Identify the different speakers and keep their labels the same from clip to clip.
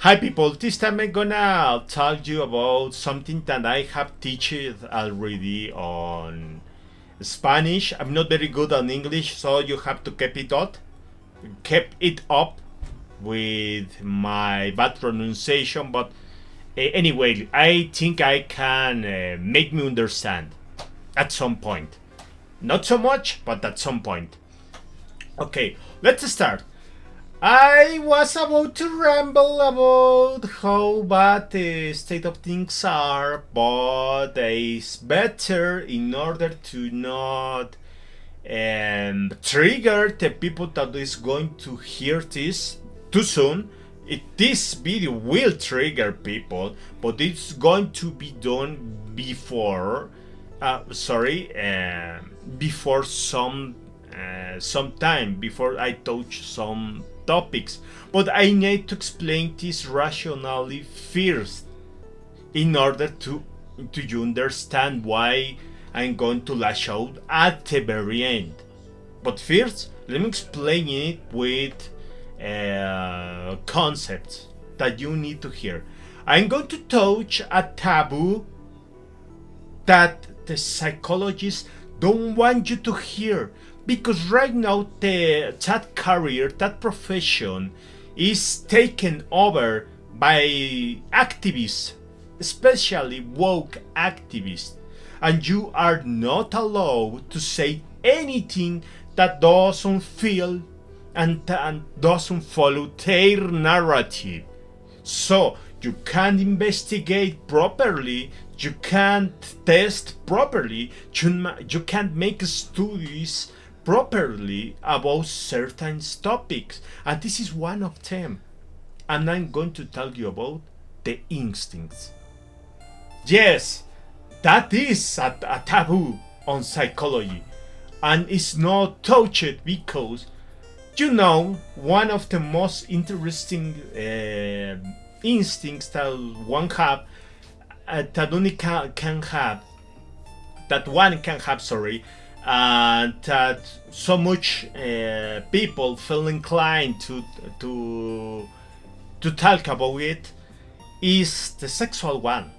Speaker 1: Hi people, this time I'm gonna talk you about something that I have teached already on Spanish. I'm not very good on English, so you have to keep it up with my bad pronunciation. But anyway, I think I can make me understand at some point. Not so much, but at some point. Okay, let's start. I was about to ramble about how bad the state of things are, but it's better in order to not trigger the people that is going to hear this too soon. This video will trigger people, but it's going to be done before, before some time before I touch some topics. But I need to explain this rationally first in order to you understand why I'm going to lash out at the very end. But first, let me explain it with concepts that you need to hear. I'm going to touch a taboo that the psychologists don't want you to hear, because right now that career, that profession is taken over by activists, especially woke activists, and you are not allowed to say anything that doesn't feel and doesn't follow their narrative. So you can't investigate properly, you can't test properly, you can't make studies properly about certain topics, and this is one of them. And I'm going to tell you about the instincts. Yes, that is a taboo on psychology, and it's not touched because one of the most interesting instincts that one have, that only can have, that one can have, sorry, and that so much people feel inclined to talk about it, is the sexual one,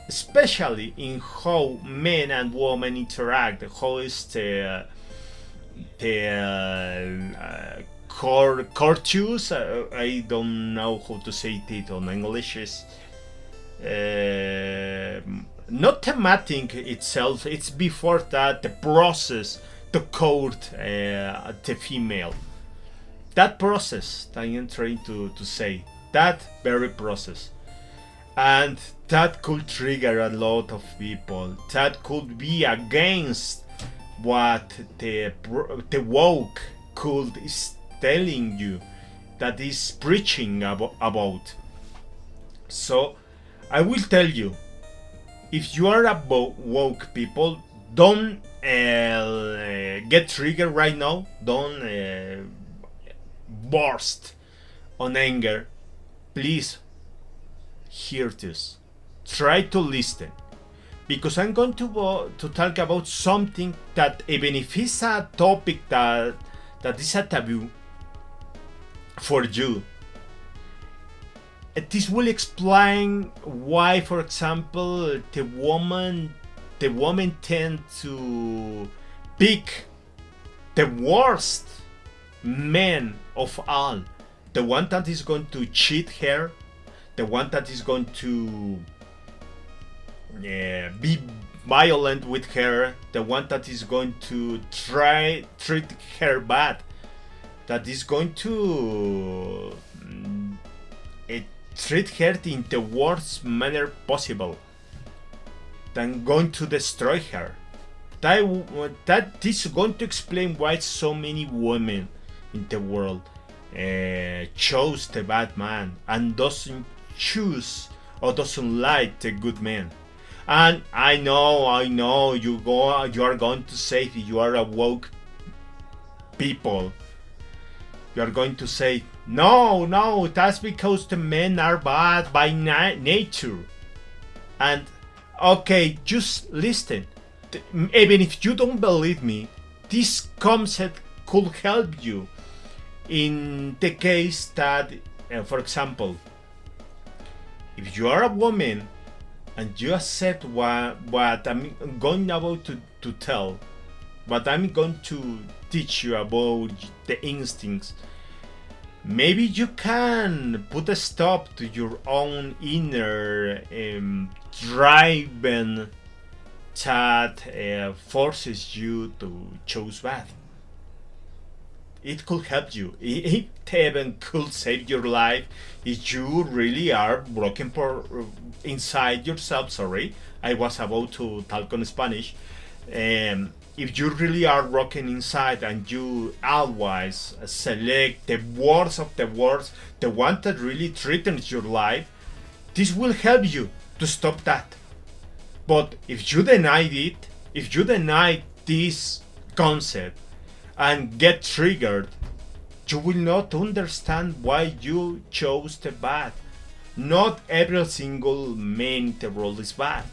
Speaker 1: especially in how men and women interact. How is the courteous? I don't know how to say it on English. Is not the mating itself, it's before that, the process to court the female. That process that I am trying to say, that very process. And that could trigger a lot of people. That could be against what the woke cult is telling you, that is preaching about. So I will tell you, if you are a woke people, don't get triggered right now. Don't burst on anger. Please hear this. Try to listen, because I'm going to talk about something that, even if it's a topic that is a taboo for you, this will explain why, for example, the woman tend to pick the worst man of all, the one that is going to cheat her, the one that is going to be violent with her, the one that is going to treat her bad, that is going to treat her in the worst manner possible, than going to destroy her. That is going to explain why so many women in the world chose the bad man and doesn't choose or doesn't like the good man. And I know you are going to say, if you are a woke people, you are going to say, no, that's because the men are bad by nature. And okay, just listen. Even if you don't believe me, this concept could help you in the case that, for example, if you are a woman and you accept what I'm going about to tell, what I'm going to teach you about the instincts, maybe you can put a stop to your own inner driven that forces you to choose bad. It could help you. It even could save your life if you really are broken for inside yourself. Sorry, I was about to talk in Spanish. If you really are broken inside and you always select the worst of the worst, the one that really threatens your life, this will help you to stop that. But if you deny it, if you deny this concept and get triggered, you will not understand why you chose the bad. Not every single man in the world is bad.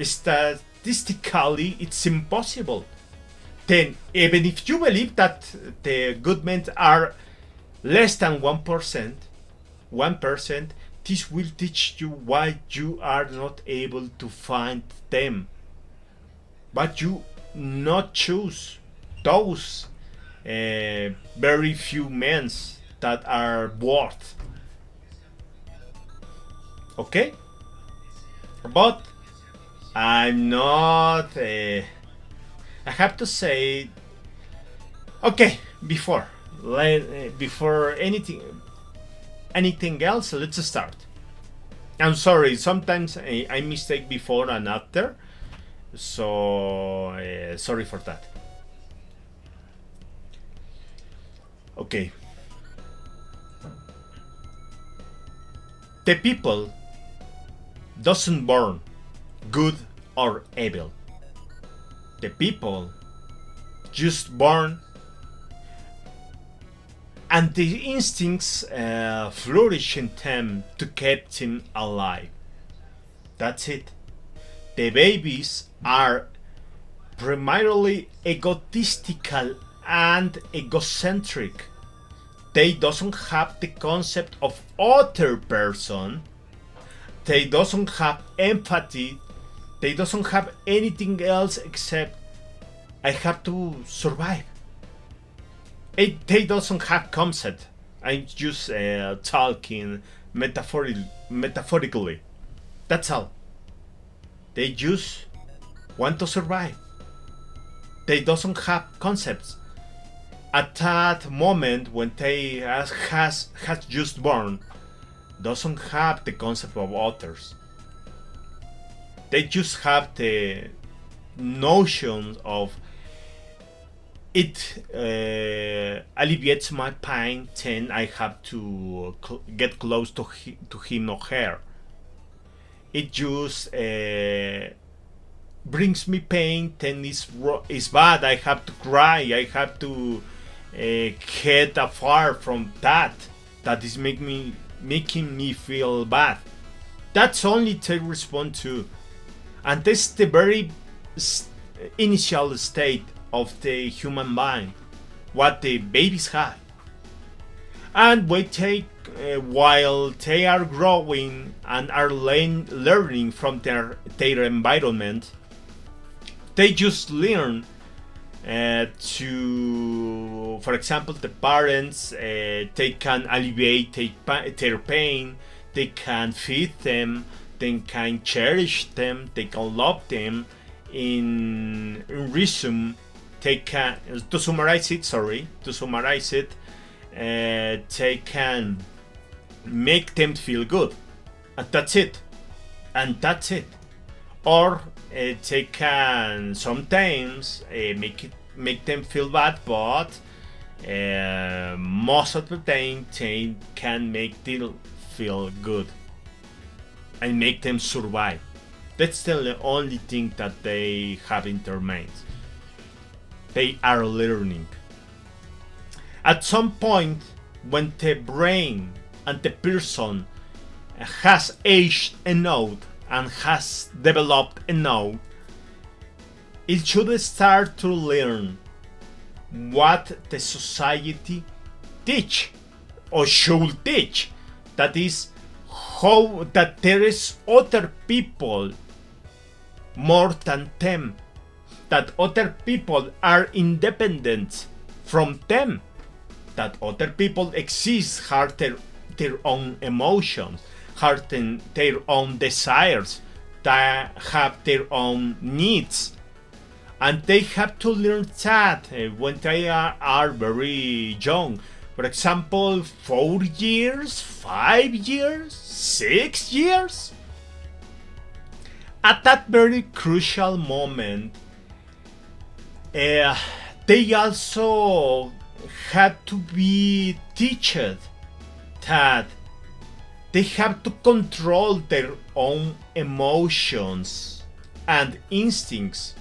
Speaker 1: Statistically, it's impossible. Then, even if you believe that the good men are less than 1%, this will teach you why you are not able to find them. But you not choose those very few men that are worth. Okay? But I'm not. I have to say. Okay, before anything else, let's start. I'm sorry. Sometimes I mistake before and after, so sorry for that. Okay. The people doesn't born good or evil. The people just born and the instincts flourish in them to keep them alive. That's it. The babies are primarily egotistical and egocentric. They doesn't have the concept of other person. They doesn't have empathy. They doesn't have anything else except I have to survive. They doesn't have concept. I'm just talking metaphorically. That's all. They just want to survive. They doesn't have concepts. At that moment when they has just born, doesn't have the concept of others. They just have the notion of it alleviates my pain, then I have to get close to him or her. It just brings me pain, then it's bad. I have to cry. I have to get afar from that. That is making me feel bad. That's only they respond to, and that's the very initial state of the human mind, what the babies have. And we take while they are growing and are learning from their environment, they just learn to, for example, the parents, they can alleviate their pain, they can feed them, they can cherish them, they can love them. In resume, they can, to summarize it, they can make them feel good, and that's it. Or they can sometimes make them feel bad, but most of the time they can make them feel good and make them survive. That's still the only thing that they have in their minds. They are learning. At some point, when the brain and the person has aged enough and has developed enough, it should start to learn what the society teach or should teach. That is, how that there is other people more than them, that other people are independent from them, that other people exist, have their own emotions, have their own desires, that have their own needs, and they have to learn that when they are very young. For example, 4 years, 5 years, 6 years. At that very crucial moment, they also had to be taught that they have to control their own emotions and instincts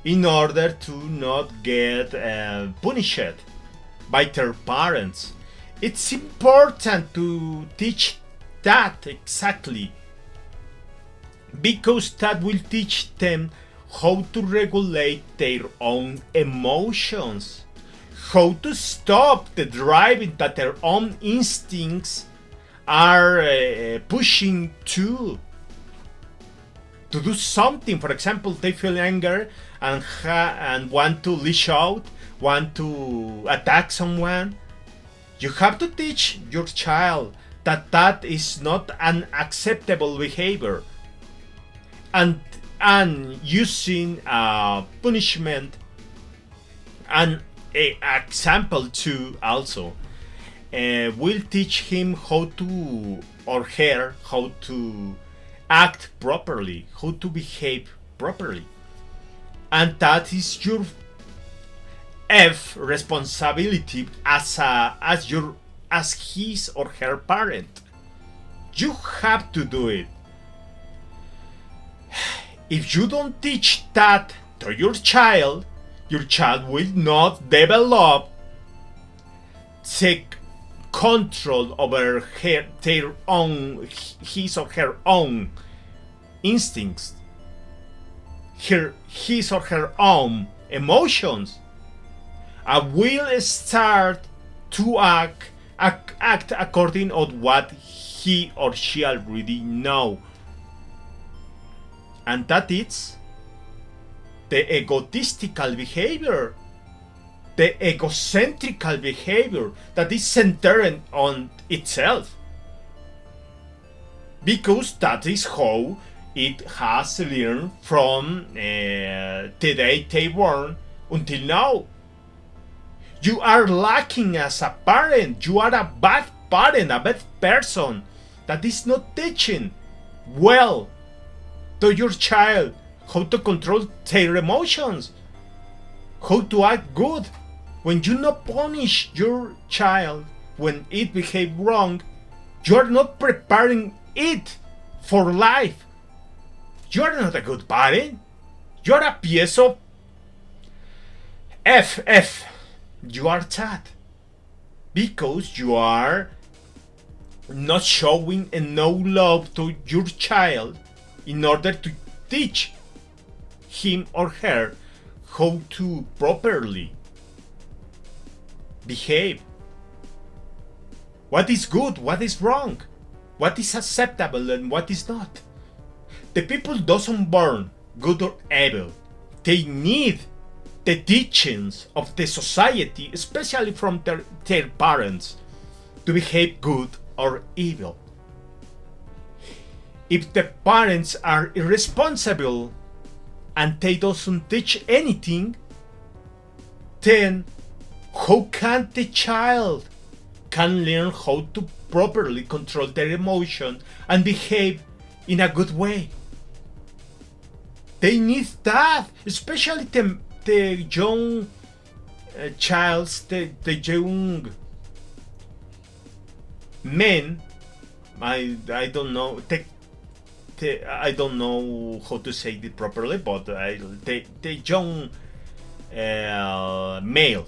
Speaker 1: in order to not get punished by their parents. It's important to teach that exactly, because that will teach them how to regulate their own emotions, how to stop the driving that their own instincts are pushing to do something. For example, they feel anger and want to lash out, want to attack someone. You have to teach your child that that is not an acceptable behavior, and using punishment and a example too also will teach him how to, or her, how to act properly, how to behave properly. And that is your responsibility as his or her parent. You have to do it. If you don't teach that to your child will not develop take control over his or her own instincts, his or her own emotions, and will start to act according to what he or she already know. And that is the egotistical behavior, the egocentrical behavior that is centered on itself. Because that is how it has learned from the day they born until now. You are lacking as a parent. You are a bad parent, a bad person that is not teaching well to your child how to control their emotions, how to act good. When you not punish your child when it behaves wrong, you are not preparing it for life. You are not a good parent. You are a piece of FF. You are that because you are not showing enough love to your child in order to teach him or her how to properly behave. What is good, what is wrong, what is acceptable and what is not. The people doesn't born good or evil. They need the teachings of the society, especially from their parents, to behave good or evil. If the parents are irresponsible and they doesn't teach anything, then how can the child can learn how to properly control their emotion and behave in a good way? They need that, especially the young the young men. I don't know. I don't know how to say it properly, but the young male,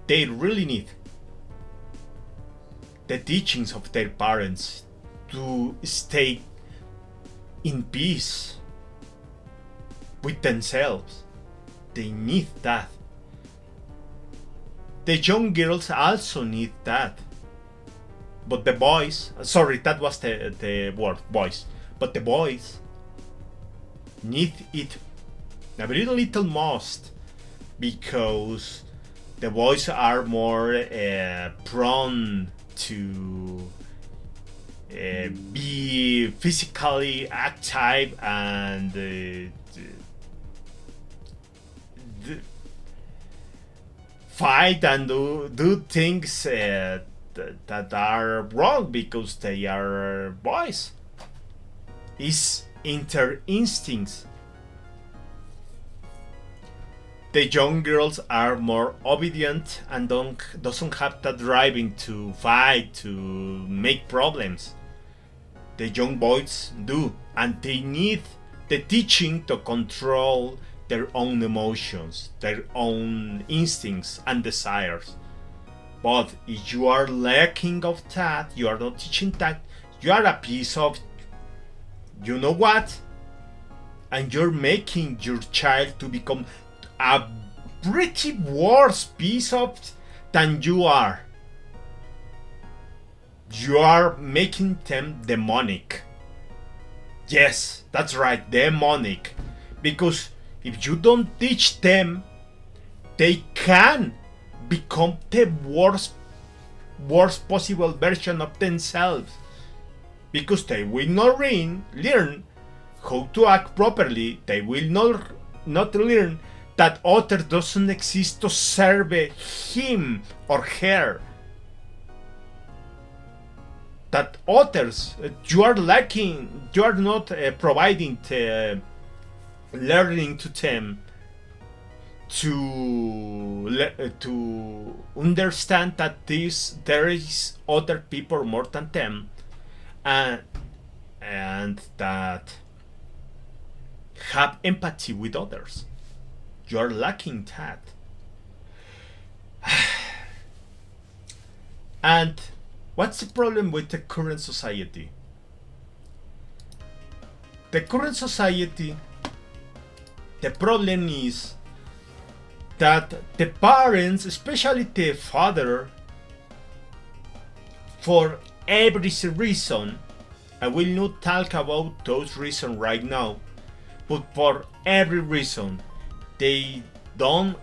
Speaker 1: they really need the teachings of their parents to stay in peace with themselves. They need that. The young girls also need that. But the boys, sorry, that was the word, boys. But the boys need it a very little most, because the boys are more prone to be physically active and fight and do things that are wrong because they are boys. It's inter instincts. The young girls are more obedient and doesn't have that driving to fight, to make problems. The young boys do, and they need the teaching to control their own emotions, their own instincts and desires. But if you are lacking of that, you are not teaching that, you are a piece of you know what, and you're making your child to become a pretty worse piece of than you are. You are making them demonic. Yes, that's right, demonic. Because if you don't teach them, they can become the worst possible version of themselves. Because they will not learn how to act properly. They will not learn that other doesn't exist to serve him or her. That others, you are lacking, you are not providing the learning to them to understand that there is other people more than them, and that have empathy with others. You are lacking that. And what's the problem with the current society? The current society, the problem is that the parents, especially the father, for every reason, I will not talk about those reasons right now, but for every reason, they don't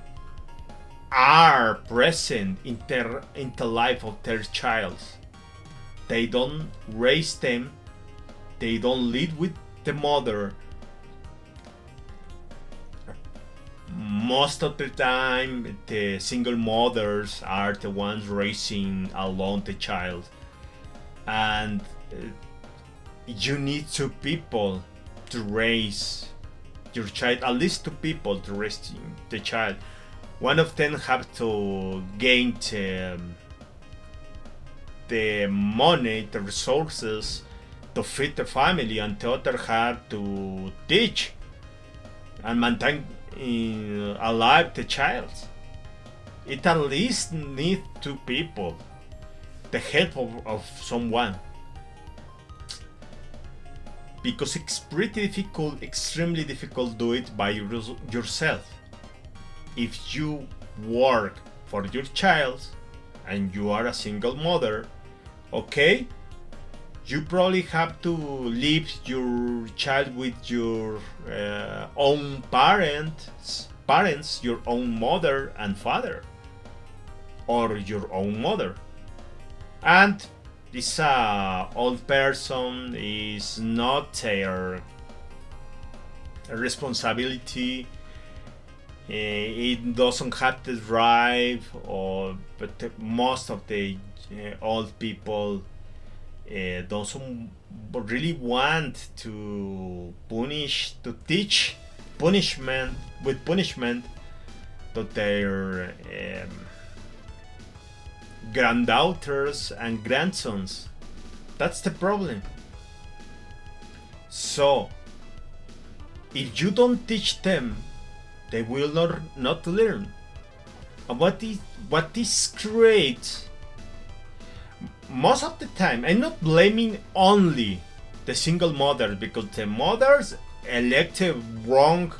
Speaker 1: are present in the life of their child. They don't raise them. They don't lead with the mother. Most of the time, the single mothers are the ones raising alone the child, and you need two people to raise your child, at least two people to raise the child. One of them have to gain the money, the resources to feed the family, and the other have to teach and maintain alive the child. It at least needs two people, the help of someone, because it's pretty difficult, extremely difficult to do it by yourself. If you work for your child and you are a single mother, okay, you probably have to leave your child with your own parents, your own mother and father, or your own mother. And this old person is not their responsibility. It doesn't have the drive, but most of the old people doesn't really want to teach punishment to their granddaughters and grandsons. That's the problem. So if you don't teach them, they will not learn. And what this creates, most of the time, I'm not blaming only the single mother, because the mothers elected wrong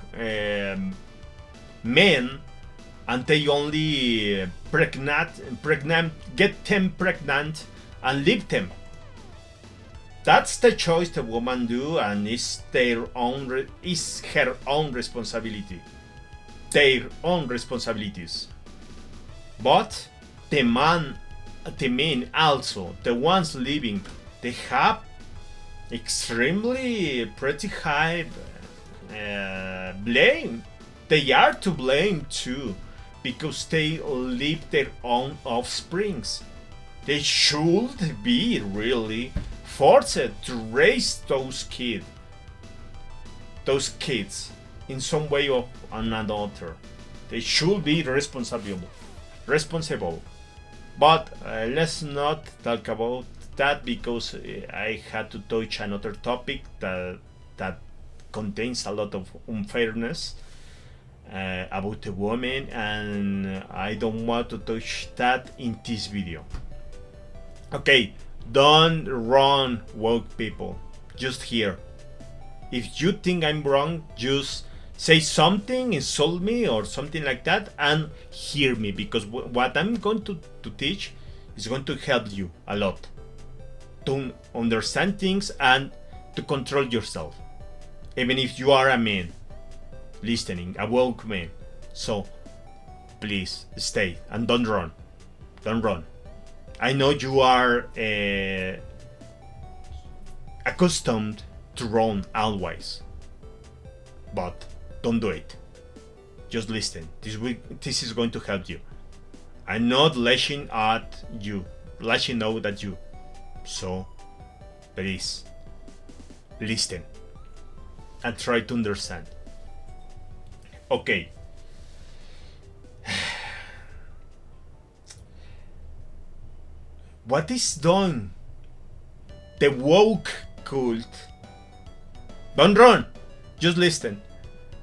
Speaker 1: men and they only get them pregnant and leave them. That's the choice the woman do, and is her own responsibility, their own responsibilities. But the men also, the ones living, they have extremely pretty high blame. They are to blame too, because they leave their own offsprings. They should be really forced to raise those kids in some way or another. They should be responsible. But let's not talk about that, because I had to touch another topic that contains a lot of unfairness about the woman, and I don't want to touch that in this video. Okay, don't run, woke people. Just hear. If you think I'm wrong, just say something, insult me or something like that, and hear me, because what I'm going to teach is going to help you a lot to understand things and to control yourself, even if you are a man listening, a woke man. So please stay and don't run. I know you are accustomed to run always, but don't do it. Just listen. This is going to help you. I'm not lashing out at you. So please listen and try to understand. Okay. What is done? The woke cult. Don't run. Just listen.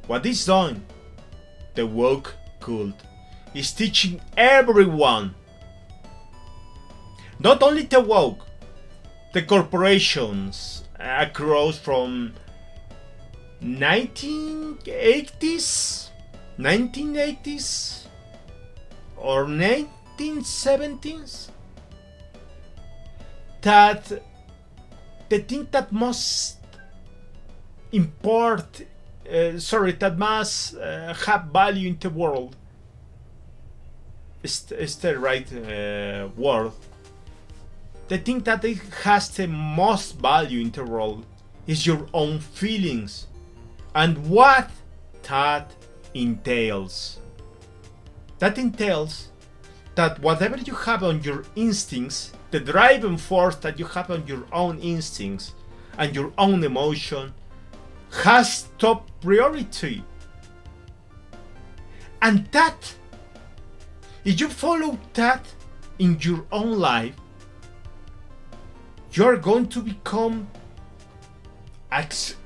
Speaker 1: What is done? The woke cult is teaching everyone, not only the woke, the corporations across from 1980s or 1970s, that the thing that must that must have value in the world is the right word. The thing that it has the most value in the world is your own feelings and what that entails. That entails that whatever you have on your instincts, the driving force that you have on your own instincts and your own emotion, has top priority. And that, if you follow that in your own life, you're going to become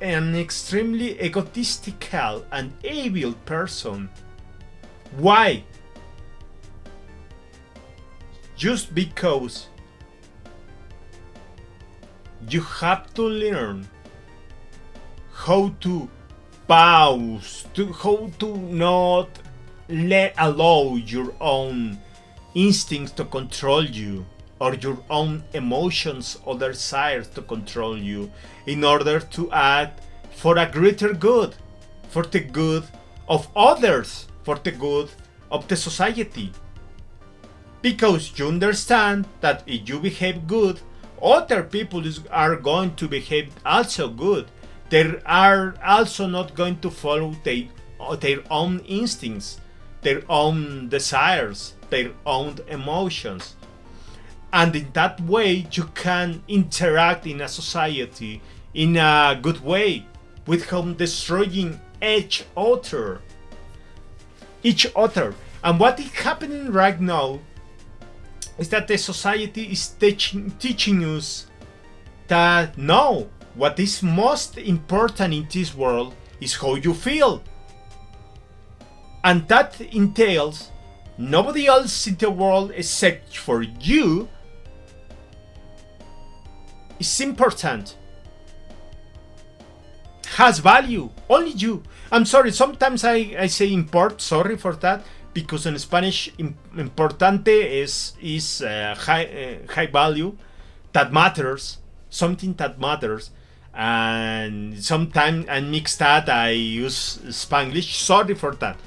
Speaker 1: an extremely egotistical and evil person. Why? Just because you have to learn how to pause, how to not allow your own instincts to control you, or your own emotions or desires to control you, in order to act for a greater good, for the good of others, for the good of the society. Because you understand that if you behave good, other people are going to behave also good. They are also not going to follow their own instincts, their own desires, their own emotions. And in that way, you can interact in a society in a good way, without destroying each other. And what is happening right now is that the society is teaching us that no, what is most important in this world is how you feel. And that entails nobody else in the world except for you is important, has value, only you. I'm sorry, sometimes I say import, sorry for that, because in Spanish importante is high value, that matters, something that matters. And sometimes I mix that, I use Spanglish, sorry for that,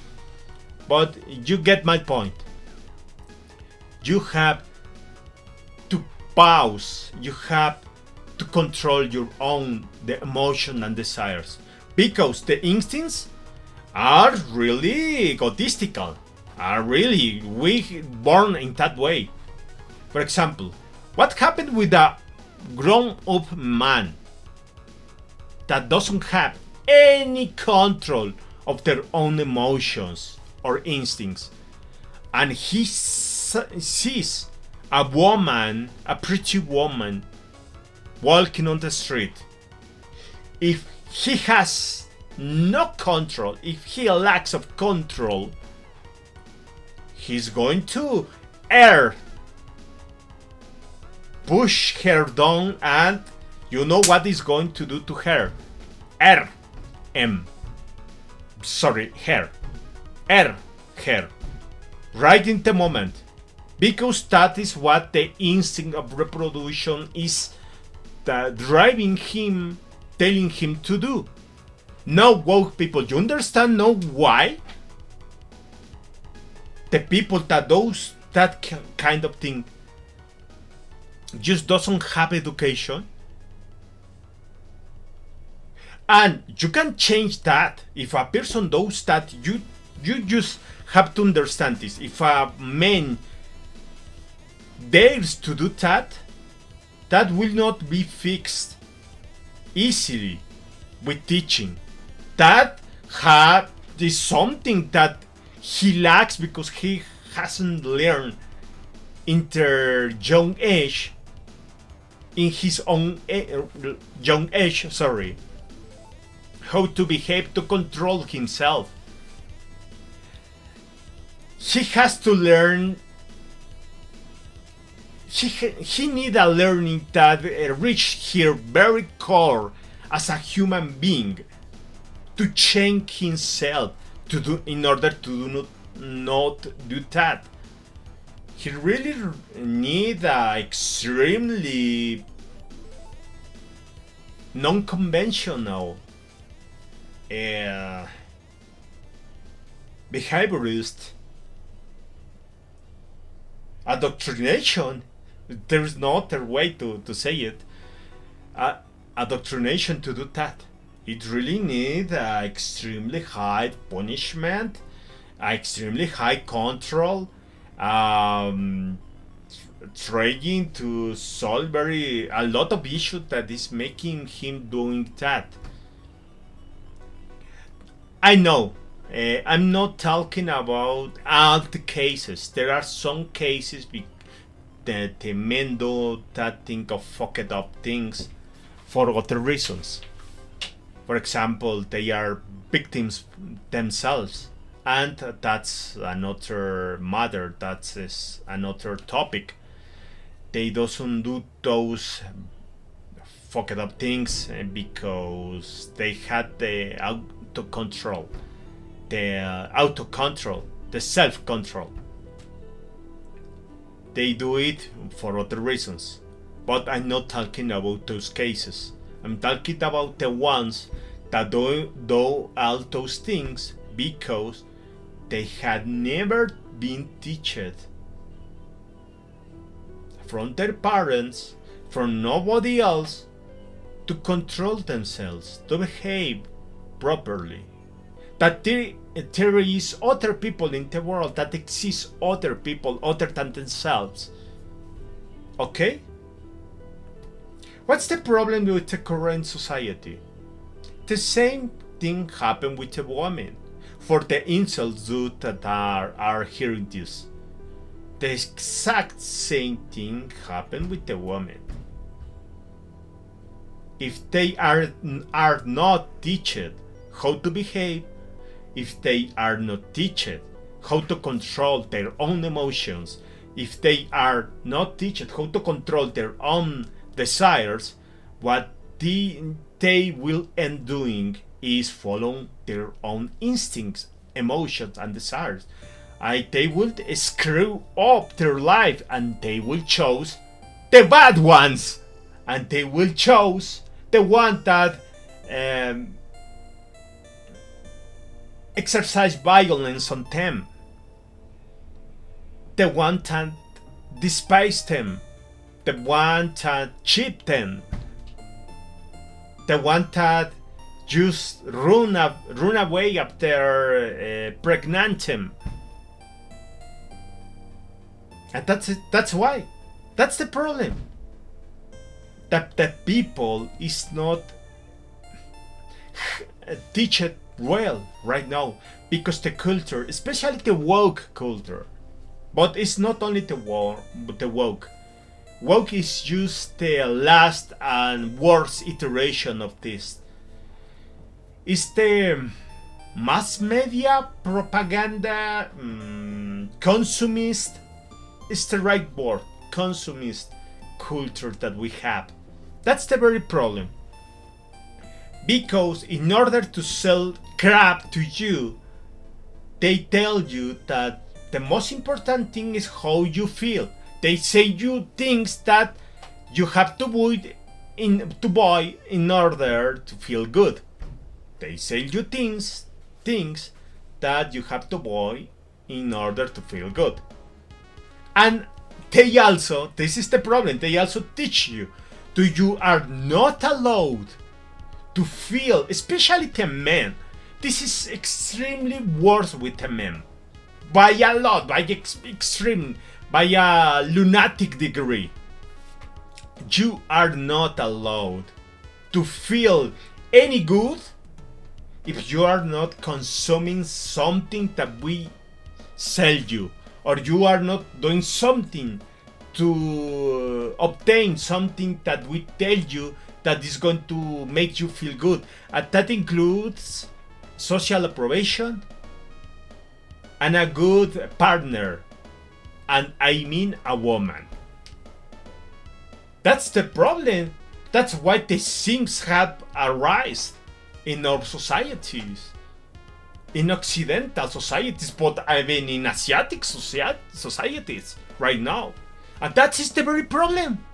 Speaker 1: but you get my point. You have to pause, you have to control your own the emotion and desires, because the instincts are really egotistical, are really we born in that way. For example, what happened with a grown-up man that doesn't have any control of their own emotions or instincts, and he sees a woman, a pretty woman, walking on the street. If he has no control, if he lacks of control, he's going to err, push her down, and you know what is going to do to her? Her. Right in the moment. Because that is what the instinct of reproduction is driving him, telling him to do. Now, woke people, you understand now why? The people that does that kind of thing just doesn't have education. And you can change that. If a person does that, you just have to understand this. If a man dares to do that, that will not be fixed easily with teaching. That is something that he lacks because he hasn't learned in their young age, in his own young age, how to behave to control himself. He has to learn. He need a learning that reach her very core as a human being to change himself to do in order to not do that. He really need a extremely non-conventional behaviorist adoctrination. There is no other way to say it. Adoctrination to do that. It really needs extremely high punishment, extremely high control, trying to solve a lot of issues that is making him doing that. I know, I'm not talking about all the cases. There are some cases that the men do that think of fucked up things for other reasons. For example, they are victims themselves, and that's another matter. That's another topic. They doesn't do those fucked up things because they had the auto-control, the self-control. They do it for other reasons. But I'm not talking about those cases. I'm talking about the ones that do all those things because they had never been taught from their parents, from nobody else, to control themselves, to behave properly. That there is other people in the world, that exist other people other than themselves. Okay? What's the problem with the current society? The same thing happened with the women. For the incels dude that are hearing this, the exact same thing happened with the women. If they are not taught how to behave, if they are not taught how to control their own emotions, if they are not taught how to control their own desires, what they will end doing is following their own instincts, emotions, and desires. they will screw up their life, and they will choose the bad ones, and they will choose the one that exercise violence on them, the one that despise them, the one that cheat them, the one that just run away after pregnant them. And that's it. That's why. That's the problem. That the people is not teach it well right now, because the culture, especially the woke culture, but it's not only the woke. Woke is just the last and worst iteration of this. It's the mass media propaganda, consumist. It's the right word, consumist culture that we have. That's the very problem. Because in order to sell crap to you, they tell you that the most important thing is how you feel. They say you things that you have to buy in order to feel good. They sell you things that you have to buy in order to feel good. And they also, this is the problem, they also teach you that you are not allowed to feel, especially the men. This is extremely worse with the men. By a lot, by extreme, by a lunatic degree. You are not allowed to feel any good if you are not consuming something that we sell you, or you are not doing something to obtain something that we tell you that is going to make you feel good. And that includes social approbation and a good partner. And I mean a woman. That's the problem. That's why these things have arisen in our societies. In Occidental societies, but I mean in Asiatic societies right now. And that is the very problem.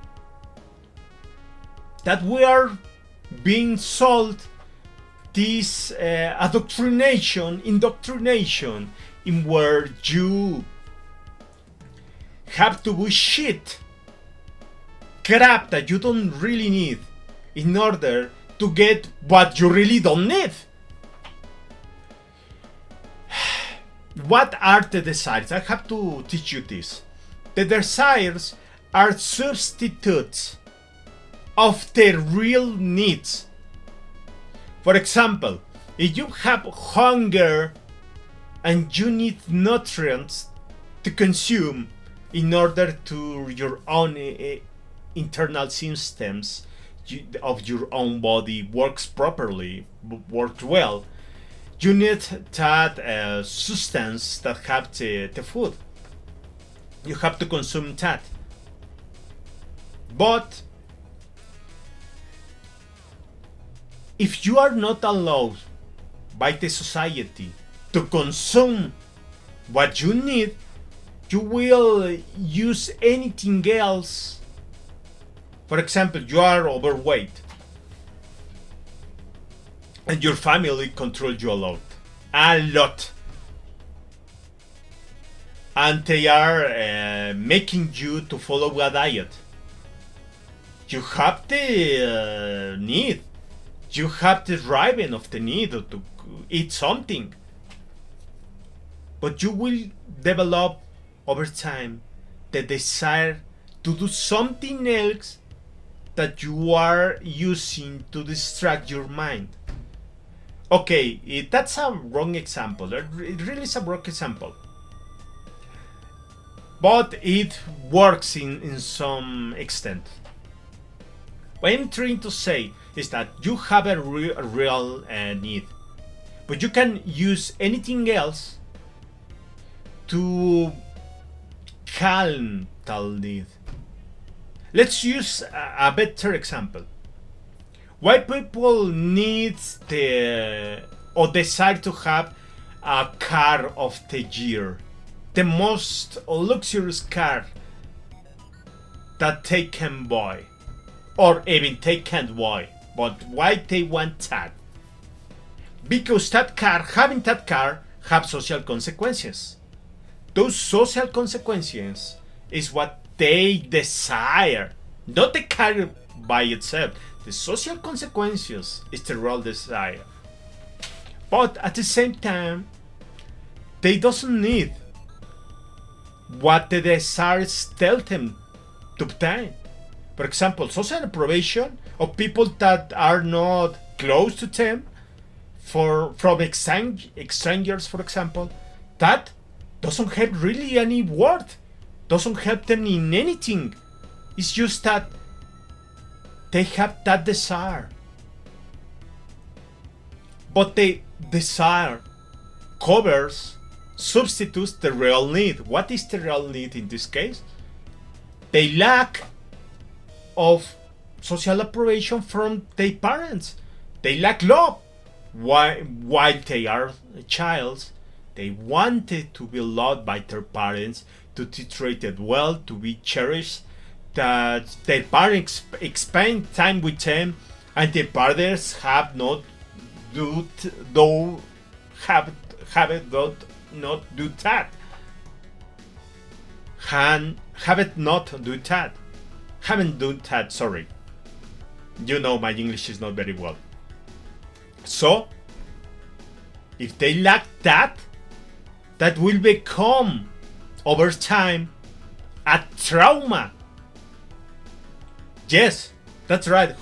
Speaker 1: That we are being sold this indoctrination, in where you have to do shit, crap that you don't really need in order to get what you really don't need. What are the desires? I have to teach you this. The desires are substitutes of the real needs. For example, if you have hunger and you need nutrients to consume in order to your own internal systems of your own body works properly, work well, you need that substance that have the food. You have to consume that. But if you are not allowed by the society to consume what you need, you will use anything else. For example, you are overweight and your family controls you a lot, and they are making you to follow a diet. You have the need, you have the driving of the need to eat something, but you will develop over time the desire to do something else that you are using to distract your mind. Okay, that's a wrong example. It really is a wrong example. But it works in some extent. What I'm trying to say is that you have a real need, but you can use anything else to calm that need. Let's use a better example. Why people need or desire to have a car of the year? the most luxurious car that they can buy, or even they can't buy. But why they want that? Because having that car, have social consequences. Those social consequences is what they desire, not the car by itself. The social consequences is the real desire. But at the same time, they doesn't need what the desires tell them to obtain. For example, social approbation of people that are not close to them, from strangers, for example, that doesn't have really any worth, doesn't help them in anything. It's just that they have that desire. But the desire substitutes the real need. What is the real need in this case? The lack of social approbation from their parents. They lack love. While they are a child, they wanted to be loved by their parents, to be treated well, to be cherished, that their parents spend time with them, and their parents have not do that. Haven't done that. Sorry, you know my English is not very well. So, if they lack that, that will become over time a trauma. Yes, that's right.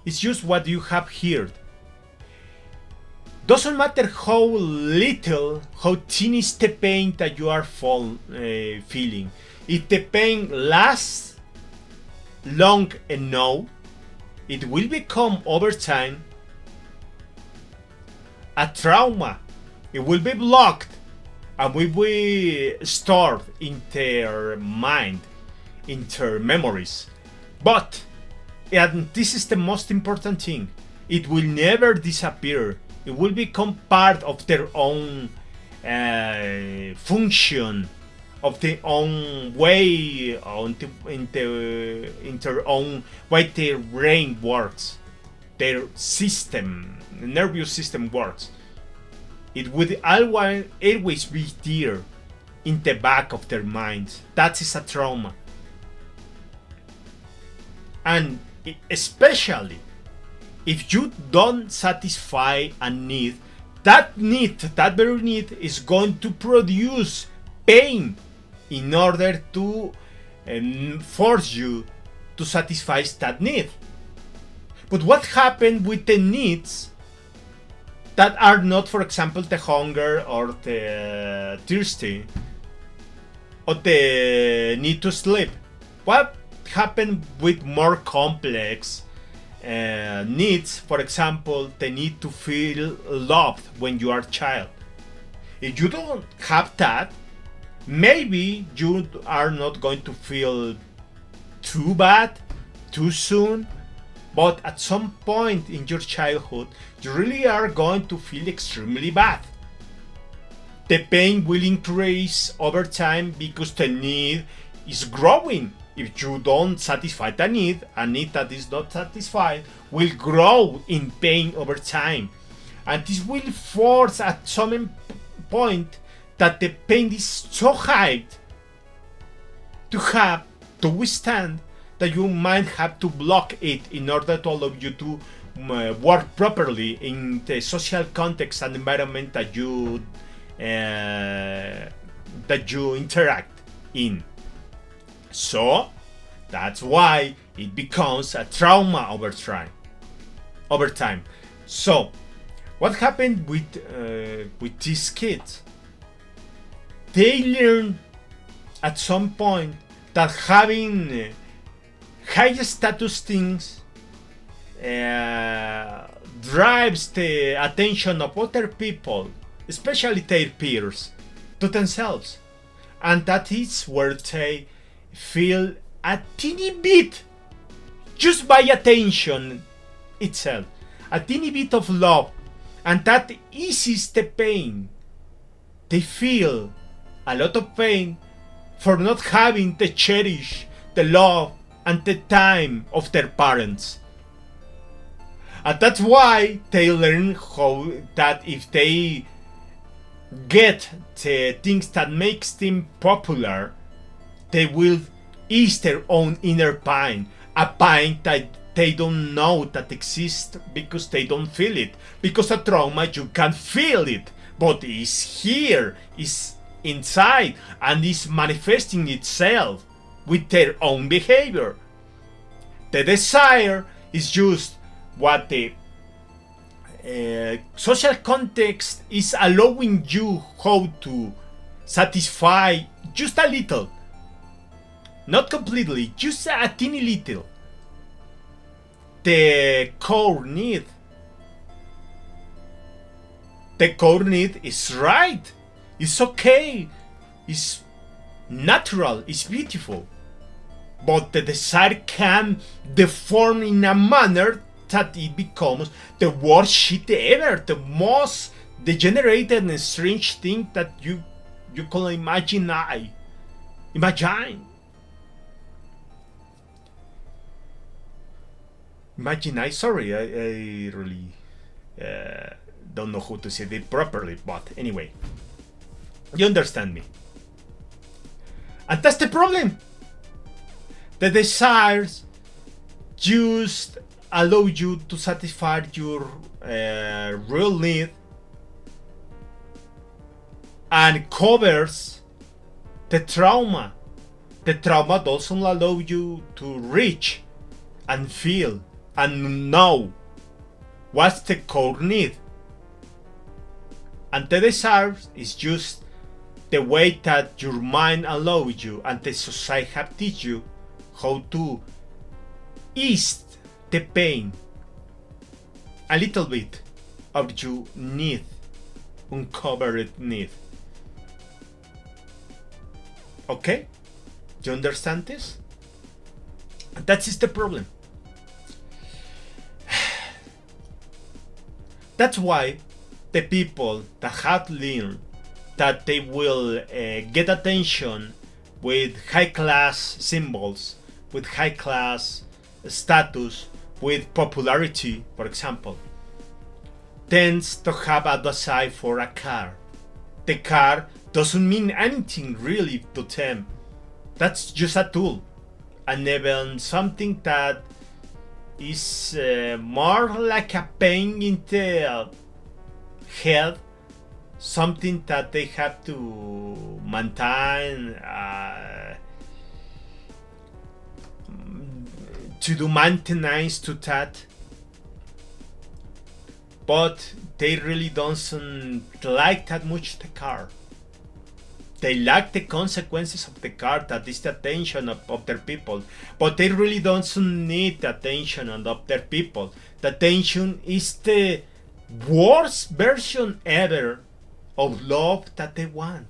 Speaker 1: It's just what you have heard. Doesn't matter how little, how thin is the pain that you are feeling. If the pain lasts long enough, it will become over time a trauma. It will be blocked and will be stored in their mind, in their memories. But, and this is the most important thing, it will never disappear. It will become part of their own function, of their own way, in their own way their brain works, their nervous system works. It would always be there in the back of their minds. That is a trauma. And especially if you don't satisfy a need, that very need is going to produce pain in order to force you to satisfy that need. But what happened with the needs that are not, for example, the hunger or the thirsty or the need to sleep? What happened with more complex needs? For example, the need to feel loved when you are a child. If you don't have that, maybe you are not going to feel too bad too soon, but at some point in your childhood you really are going to feel extremely bad. The pain will increase over time because the need is growing. If you don't satisfy the need, a need that is not satisfied will grow in pain over time. And this will force at some point that the pain is so high to withstand that you might have to block it in order to allow you to work properly in the social context and environment that you interact in. So that's why it becomes a trauma over time. So what happened with these kids? They learn at some point that having high status things drives the attention of other people, especially their peers, to themselves, and that is where they feel a teeny bit, just by attention itself, a teeny bit of love, and that eases the pain. They feel a lot of pain for not having the cherish, the love, and the time of their parents. And that's why they learn how that if they get the things that makes them popular, they will ease their own inner pain, a pain that they don't know that exists because they don't feel it. Because a trauma, you can feel it, but it's here, it's inside, and is manifesting itself with their own behavior. The desire is just what the social context is allowing you how to satisfy just a little, not completely, just a teeny little, the core need. The core need is right, it's okay, it's natural, it's beautiful, but the desire can deform in a manner that it becomes the worst shit ever, the most degenerated and strange thing that you can imagine. Sorry, I really don't know how to say it properly, but anyway, you understand me. And that's the problem. The desires just allow you to satisfy your real need and covers the trauma. The trauma doesn't allow you to reach and feel and know what's the core need. And the desire is just the way that your mind allows you and the society have teach you how to ease the pain a little bit of your need, uncovered need. Okay? You understand this? That is the problem. That's why the people that have learned that they will get attention with high class symbols, with high class status, with popularity, for example, tends to have a desire for a car. The car doesn't mean anything really to them. That's just a tool, and even something that is more like a pain in the head, something that they have to maintain, to do maintenance to that, but they really don't like that much the car. They like the consequences of the car, that is the attention of their people, but they really don't need the attention of their people. The attention is the worst version ever of love that they want,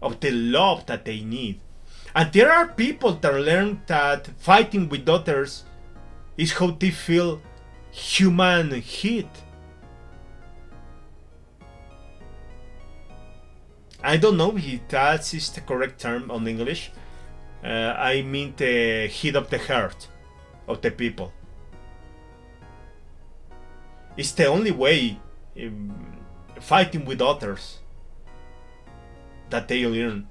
Speaker 1: of the love that they need. And there are people that learn that fighting with others is how they feel human heat. I don't know if that is the correct term on English. I mean the heat of the heart of the people. It's the only way fighting with others that they learn.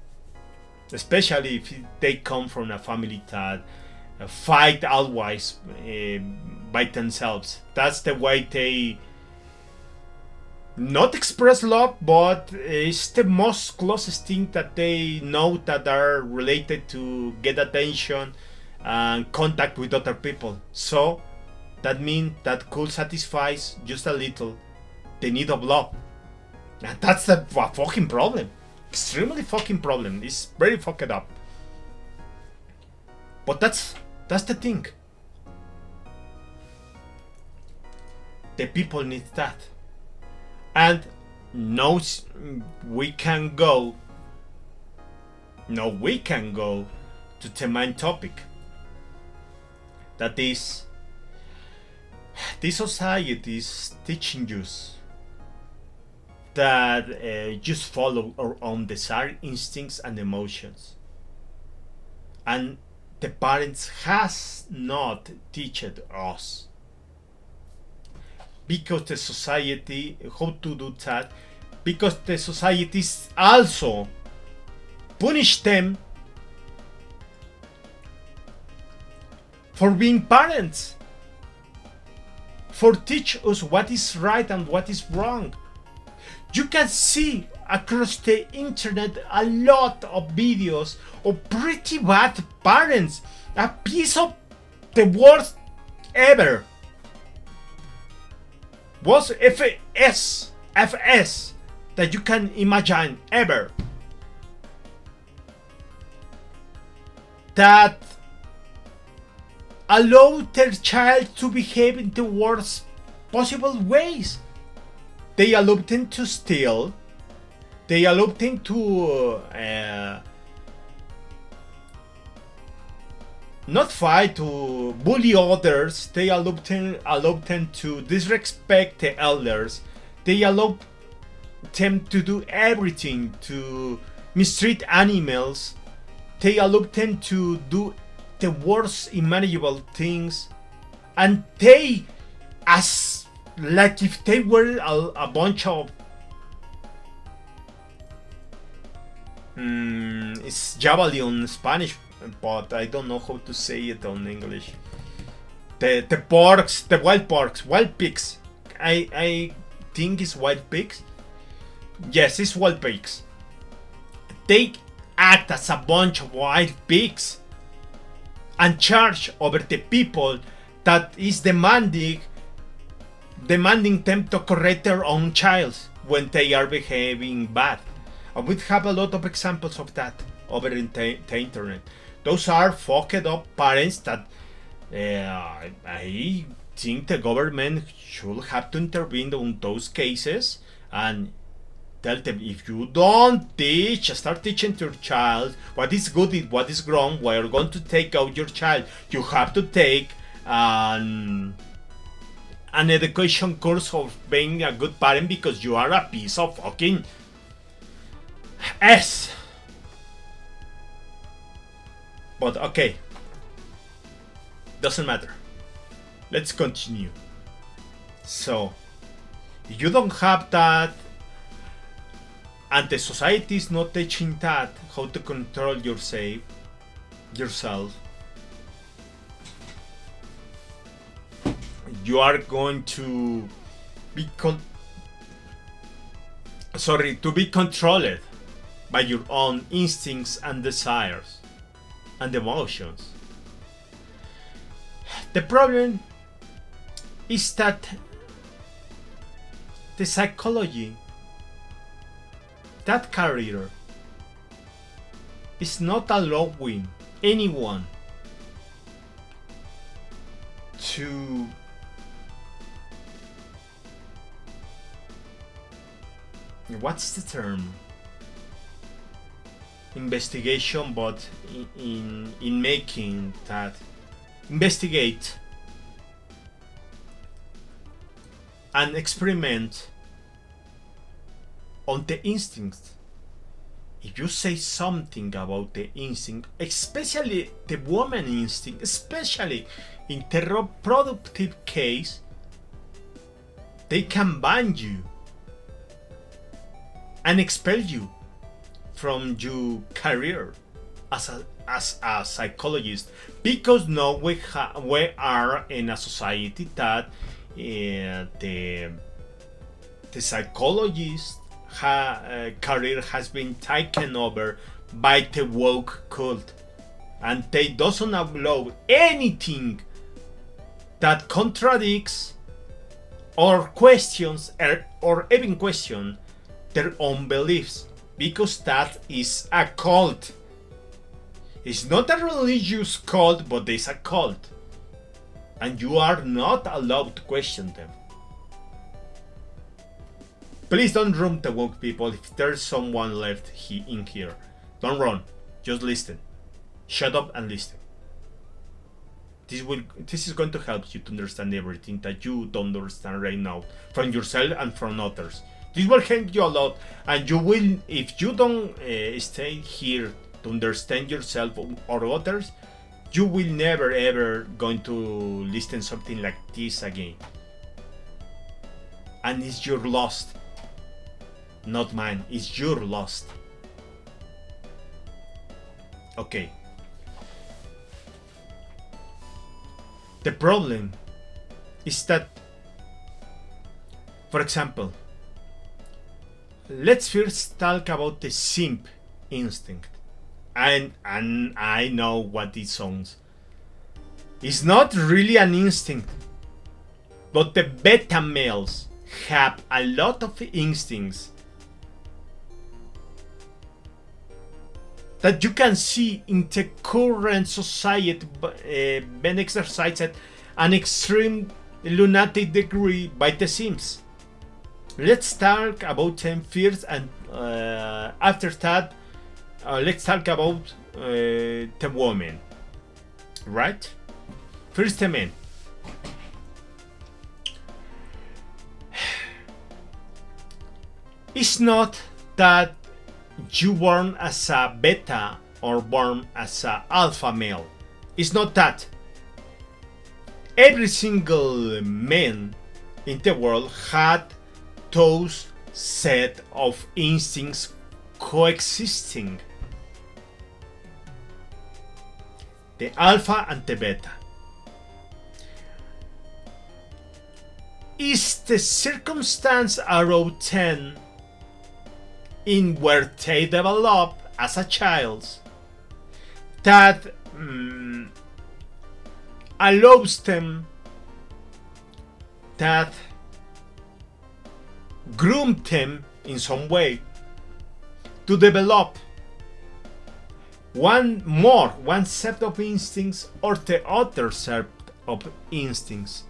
Speaker 1: Especially if they come from a family that fight always by themselves. That's the way they not express love, but it's the most closest thing that they know that are related to get attention and contact with other people. So that means that could satisfy just a little the need of love. And that's the fucking problem. Extremely fucking problem. It's very fucked up. But that's the thing. The people need that. And now we can go to the main topic. That is, this society is teaching you that just follow our own desire, instincts, and emotions. And the parents has not teached us, because the society how to do that, because the society also punish them for being parents, for teach us what is right and what is wrong. You can see across the internet a lot of videos of pretty bad parents, a piece of the worst ever. Was FS that you can imagine ever. That allow their child to behave in the worst possible ways. They allow them to steal. They allow them to not fight, to bully others. They allow them to disrespect the elders. They allow them to do everything, to mistreat animals. They allow them to do the worst imaginable things, and they, as like if they were a bunch of it's javali on Spanish, but I don't know how to say it on English. The porks, the wild pigs. I think it's wild pigs. Yes, it's wild pigs. They act as a bunch of wild pigs and charge over the people that is demanding them to correct their own child when they are behaving bad. And we have a lot of examples of that over in the internet. Those are fucked up parents that I think the government should have to intervene on those cases and tell them, if you don't start teaching your child what is good and what is wrong, we are going to take out your child. You have to take an education course of being a good parent, because you are a piece of fucking ass. But okay, doesn't matter. Let's continue. So, if you don't have that, and the society is not teaching that, how to control yourself, you are going to be controlled by your own instincts and desires and emotions. The problem is that the psychology, that career, is not allowing anyone to what's the term? Investigation, but in making that investigate and experiment on the instincts. If you say something about the instinct, especially the woman instinct, especially in the reproductive case, they can ban you and expel you from your career as a psychologist, because now we are in a society that the psychologist career has been taken over by the woke cult, and they doesn't allow anything that contradicts or questions or even question their own beliefs, because that is a cult. It's not a religious cult, but it's a cult, and you are not allowed to question them. Please don't run the woke people. If there's someone left in here, don't run. Just listen. Shut up and listen. This is going to help you to understand everything that you don't understand right now, from yourself and from others. This will help you a lot, and you will, if you don't stay here to understand yourself or others, you will never ever going to listen something like this again. And it's your lost, not mine. It's your lost. Okay. The problem is that, for example, let's first talk about the simp instinct. And I know what it sounds. It's not really an instinct, but the beta males have a lot of instincts that you can see in the current society being exercised at an extreme lunatic degree by the Sims. Let's talk about them first, and after that, let's talk about the woman. Right? First the men. It's not that you born as a beta or born as a alpha male. It's not that. Every single man in the world had those set of instincts coexisting. The alpha and the beta. Is the circumstance around 10 in where they develop as a child that allows them, that groom them in some way to develop one set of instincts or the other set of instincts.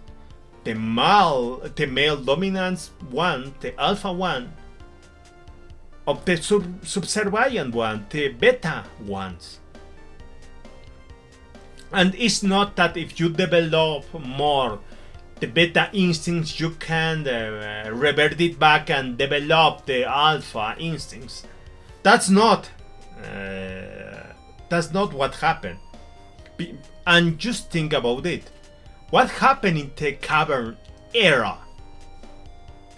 Speaker 1: The male dominance one, the alpha one, of the subservient one, the beta ones. And it's not that if you develop more the beta instincts, you can revert it back and develop the alpha instincts. That's not what happened. And just think about it. What happened in the cavern era?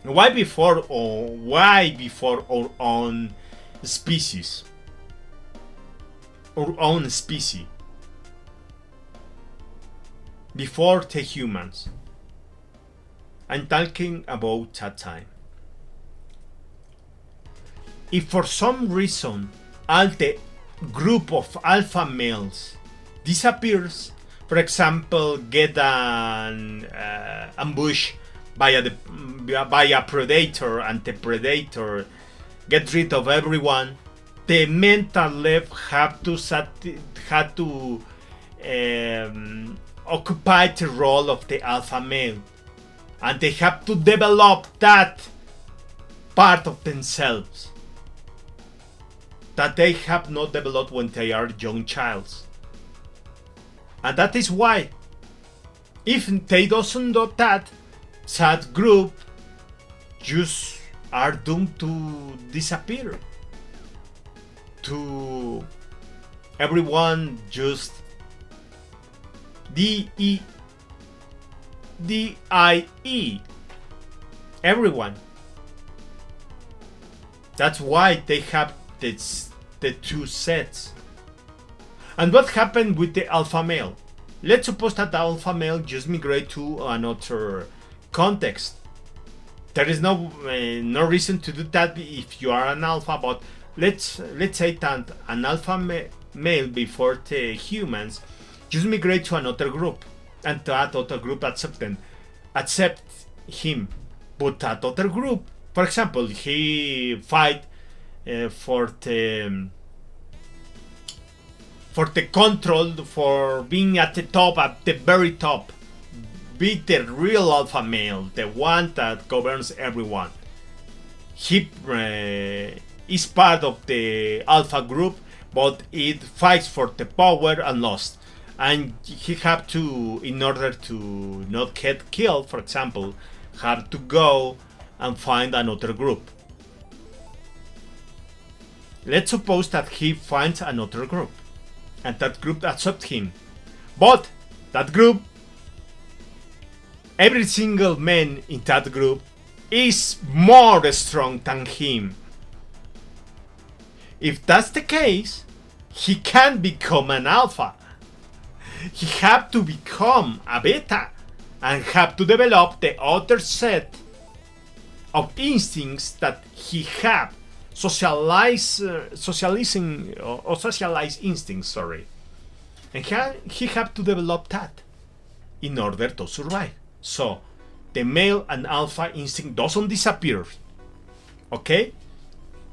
Speaker 1: Why before our own species? Our own species. Before the humans. I'm talking about that time. If for some reason all the group of alpha males disappears, for example, get an ambush by a predator, and the predator get rid of everyone, the mental left have to occupy the role of the alpha male, and they have to develop that part of themselves that they have not developed when they are young childs. And that is why, if they doesn't do that group just are doomed to disappear. To everyone just DIE. Everyone. That's why they have the two sets. And what happened with the alpha male? Let's suppose that the alpha male just migrate to another context. There is no reason to do that if you are an alpha, but let's say that an alpha male before the humans just migrate to another group, and that other group accept him. But that other group, for example, he fight for the control, for being at the top, at the very top. Be the real alpha male, the one that governs everyone. He is part of the alpha group, but it fights for the power and lost. And he have to, in order to not get killed, for example, have to go and find another group. let's suppose that he finds another group, and that group accepts him. But that group, every single man in that group is more strong than him. If that's the case, he can't become an alpha. He have to become a beta and have to develop the other set of instincts that he have, socializing or socialized instincts, sorry. And he have to develop that in order to survive. So the male and alpha instinct doesn't disappear. Okay?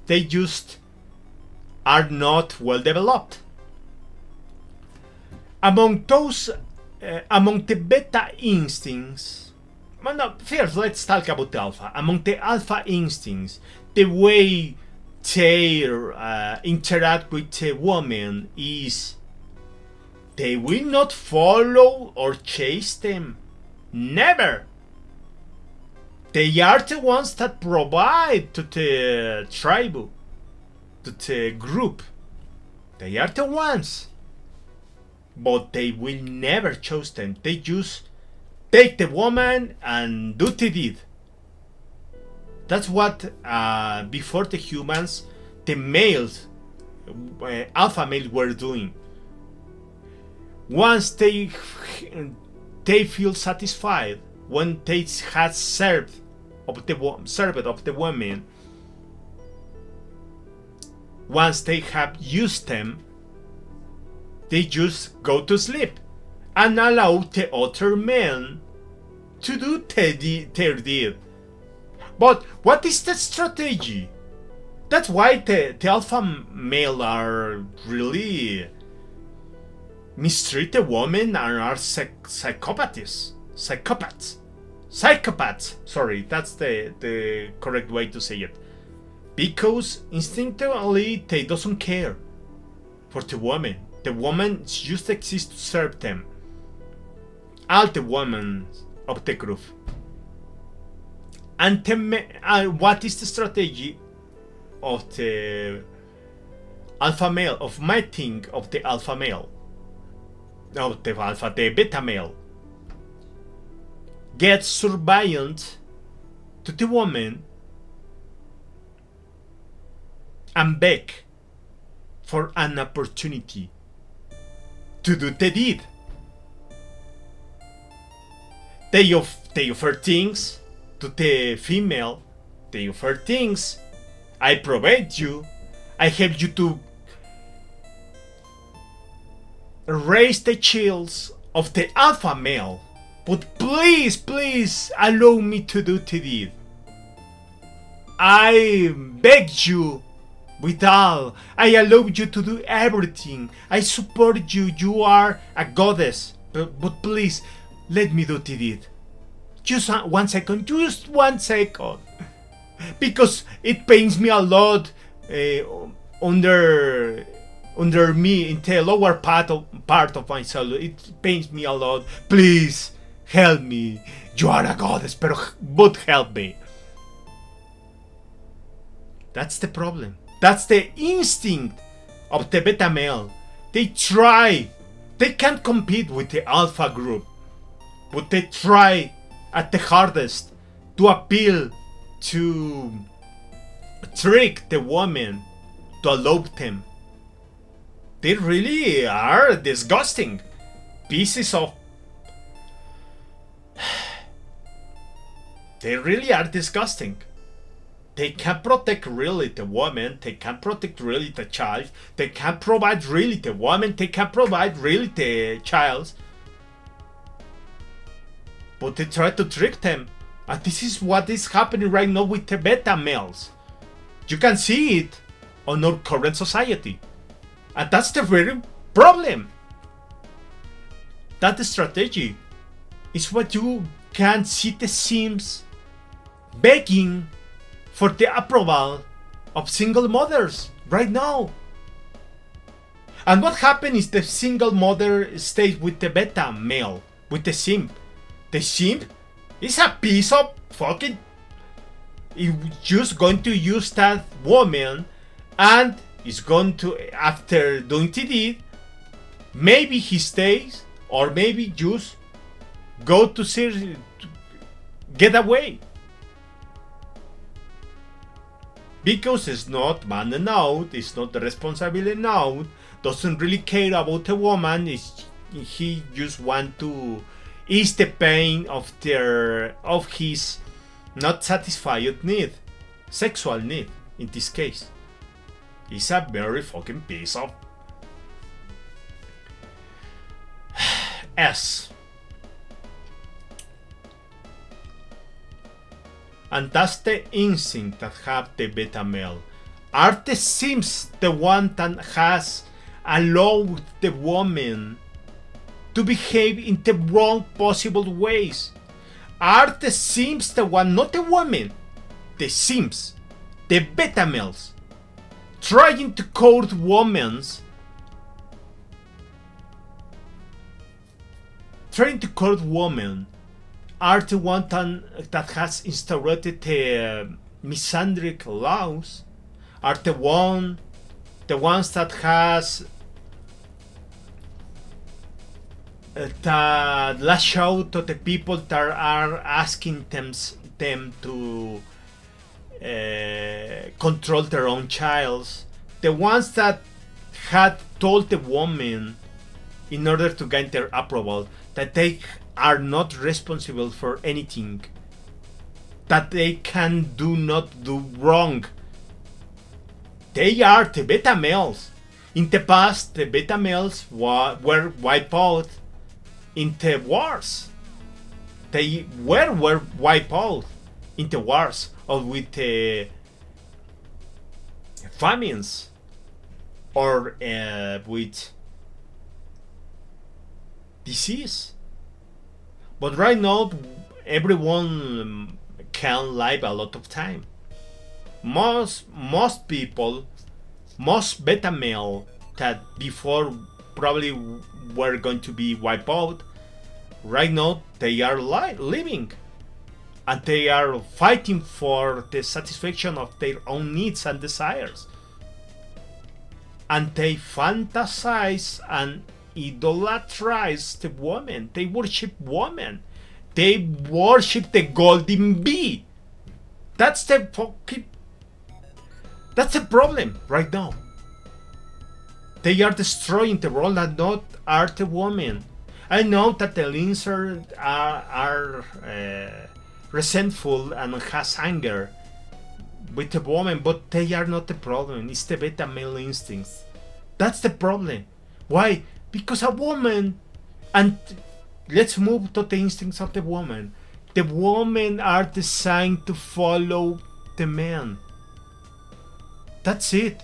Speaker 1: They just are not well developed. Among those, among the beta instincts, well, no, first let's talk about the alpha. Among the alpha instincts, the way they interact with a woman is they will not follow or chase them. Never. They are the ones that provide to the tribe, to the group. They are the ones. But they will never choose them. They just take the woman and do the deed. That's what before the humans, the males, alpha males were doing. Once they feel satisfied, when they had served of the women, once they have used them, they just go to sleep and allow the other men to do their deed. But what is the strategy? That's why the alpha male are really mistreat the women and are psychopaths. Sorry, that's the correct way to say it. Because instinctively they doesn't care for the woman. The woman just exists to serve them. All the women of the group. And what is the strategy of the alpha male, of mating of the alpha male? Of the beta male. Get subservient to the woman and beg for an opportunity to do the deed. They offer things to the female. They offer things. I provide you. I help you to raise the chills of the alpha male. But please allow me to do the deed. I beg you with all. I allow you to do everything. I support you. You are a goddess. But please, let me do the deed. Just 1 second. Just 1 second. Because it pains me a lot under me, in the lower part of my soul. It pains me a lot. Please, help me. You are a goddess, but help me. That's the problem. That's the instinct of the beta male. They try. They can't compete with the alpha group. But they try at the hardest to appeal, to trick the woman, to elope them. They really are disgusting pieces of... They really are disgusting. They can't protect really the woman. They can't protect really the child. They can't provide really the woman. They can't provide really the child. But they try to trick them. And this is what is happening right now with the beta males. You can see it on our current society. And that's the very problem. That strategy is what you can see the Sims begging for the approval of single mothers right now. And what happens is the single mother stays with the beta male, with the simp. The simp is a piece of fucking... It's just going to use that woman and is going to, after doing the deed, maybe he stays or maybe just go to see, get away. Because it's not man enough, it's not responsible enough, doesn't really care about a woman, he just want to ease the pain of his not satisfied need, sexual need in this case. It's a very fucking piece of S. And that's the instinct that have the beta male. Are the Sims the one that has allowed the woman to behave in the wrong possible ways? Are the Sims the one, not the woman, the Sims, the beta males, trying to court women, are the one that has instaurated the misandric laws, are the ones that has that lash out to the people that are asking them to control their own childs, the ones that had told the woman in order to gain their approval that they are not responsible for anything, that they not do wrong. They are the beta males. In the past, the beta males were wiped out in the wars. They were wiped out in the wars or with the famines or with disease. But right now, everyone can live a lot of time. Most people, most beta male that before probably were going to be wiped out, right now they are living. And they are fighting for the satisfaction of their own needs and desires. And they fantasize and idolatrize the woman. They worship woman. They worship the golden bee. That's the problem right now. They are destroying the world and not are the women. I know that the lynxers are resentful and has anger with the woman, but they are not the problem. It's the beta male instincts. That's the problem. Why? Because a woman, and let's move to the instincts of the woman. The women are designed to follow the man. That's it.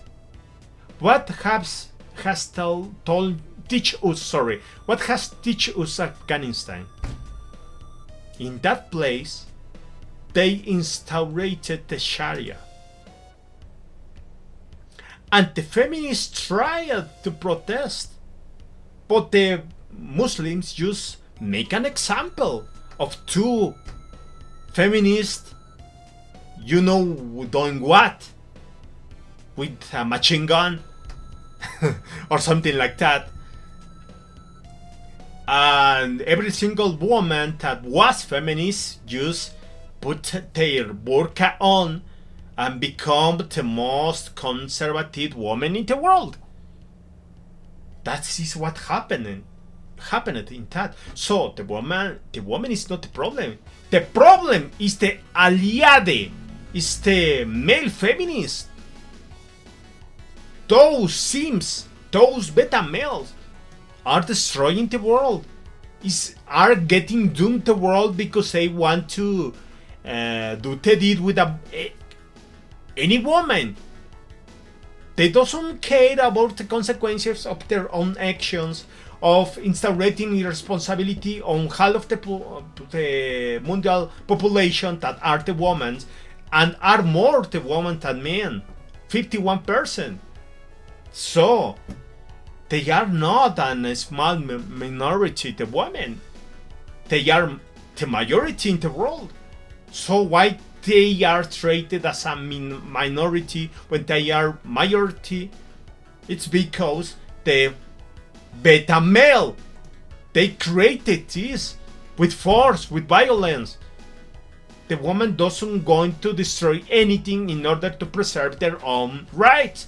Speaker 1: What has teach us Afghanistan? In that place, they instaurated the Sharia. And the feminists tried to protest, but the Muslims just make an example of two feminists, doing what? With a machine gun or something like that. And every single woman that was feminist just put their burqa on and become the most conservative woman in the world. That is what happened in that. So the woman is not the problem. The problem is the aliade, is the male feminist. Those Sims, those beta males are destroying the world. Are getting doomed the world because they want to do the deed with any woman. They don't care about the consequences of their own actions, of instaurating irresponsibility on half of the mundial population that are the women, and are more the women than men, 51%. So they are not a small minority, the women. They are the majority in the world. So why they are treated as a minority when they are majority It's because the beta male, they created this with force, with violence. The woman doesn't going to destroy anything in order to preserve their own rights.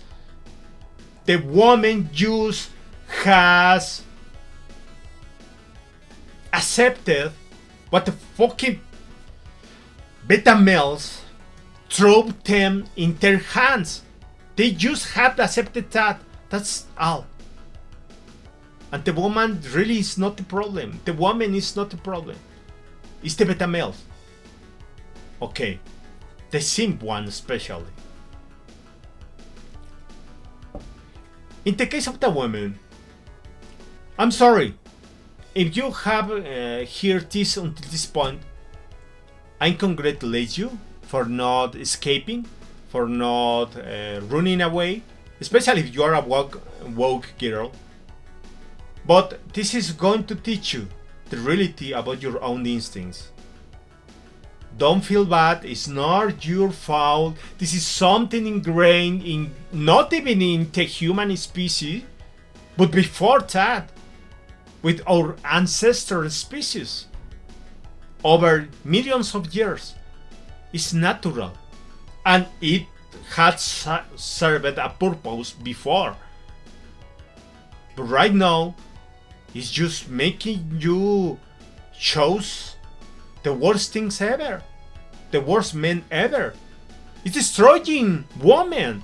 Speaker 1: The woman just has accepted what the fucking beta males throw them in their hands. They just have accepted that. That's all. And the woman really is not the problem. The woman is not the problem. It's the beta males. Okay. The simp one especially. In the case of the woman, I'm sorry. If you have heard this until this point, I congratulate you for not escaping, for not running away, especially if you are a woke girl. But this is going to teach you the reality about your own instincts. Don't feel bad, it's not your fault. This is something ingrained in, not even in the human species, but before that, with our ancestor species. Over millions of years. It's natural. And it had served a purpose before. But right now, it's just making you choose the worst things ever. The worst men ever. It's destroying women.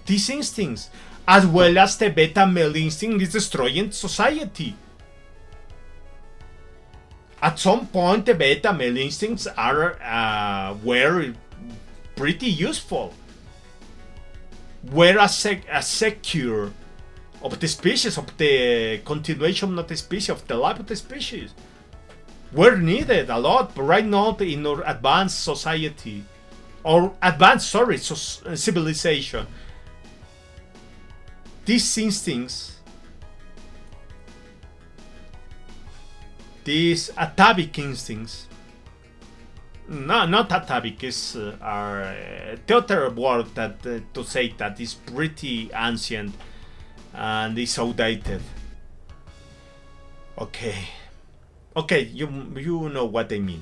Speaker 1: These instincts. As well as the beta male instinct is destroying society. At some point, the beta male instincts were pretty useful. Were a secure of the species, of the continuation of the species, of the life of the species. Were needed a lot, but right now in our advanced society, or advanced, civilization, these instincts, these atavic instincts, no, not atavic, are the other word that to say that is pretty ancient and is outdated. Okay, you know what I mean.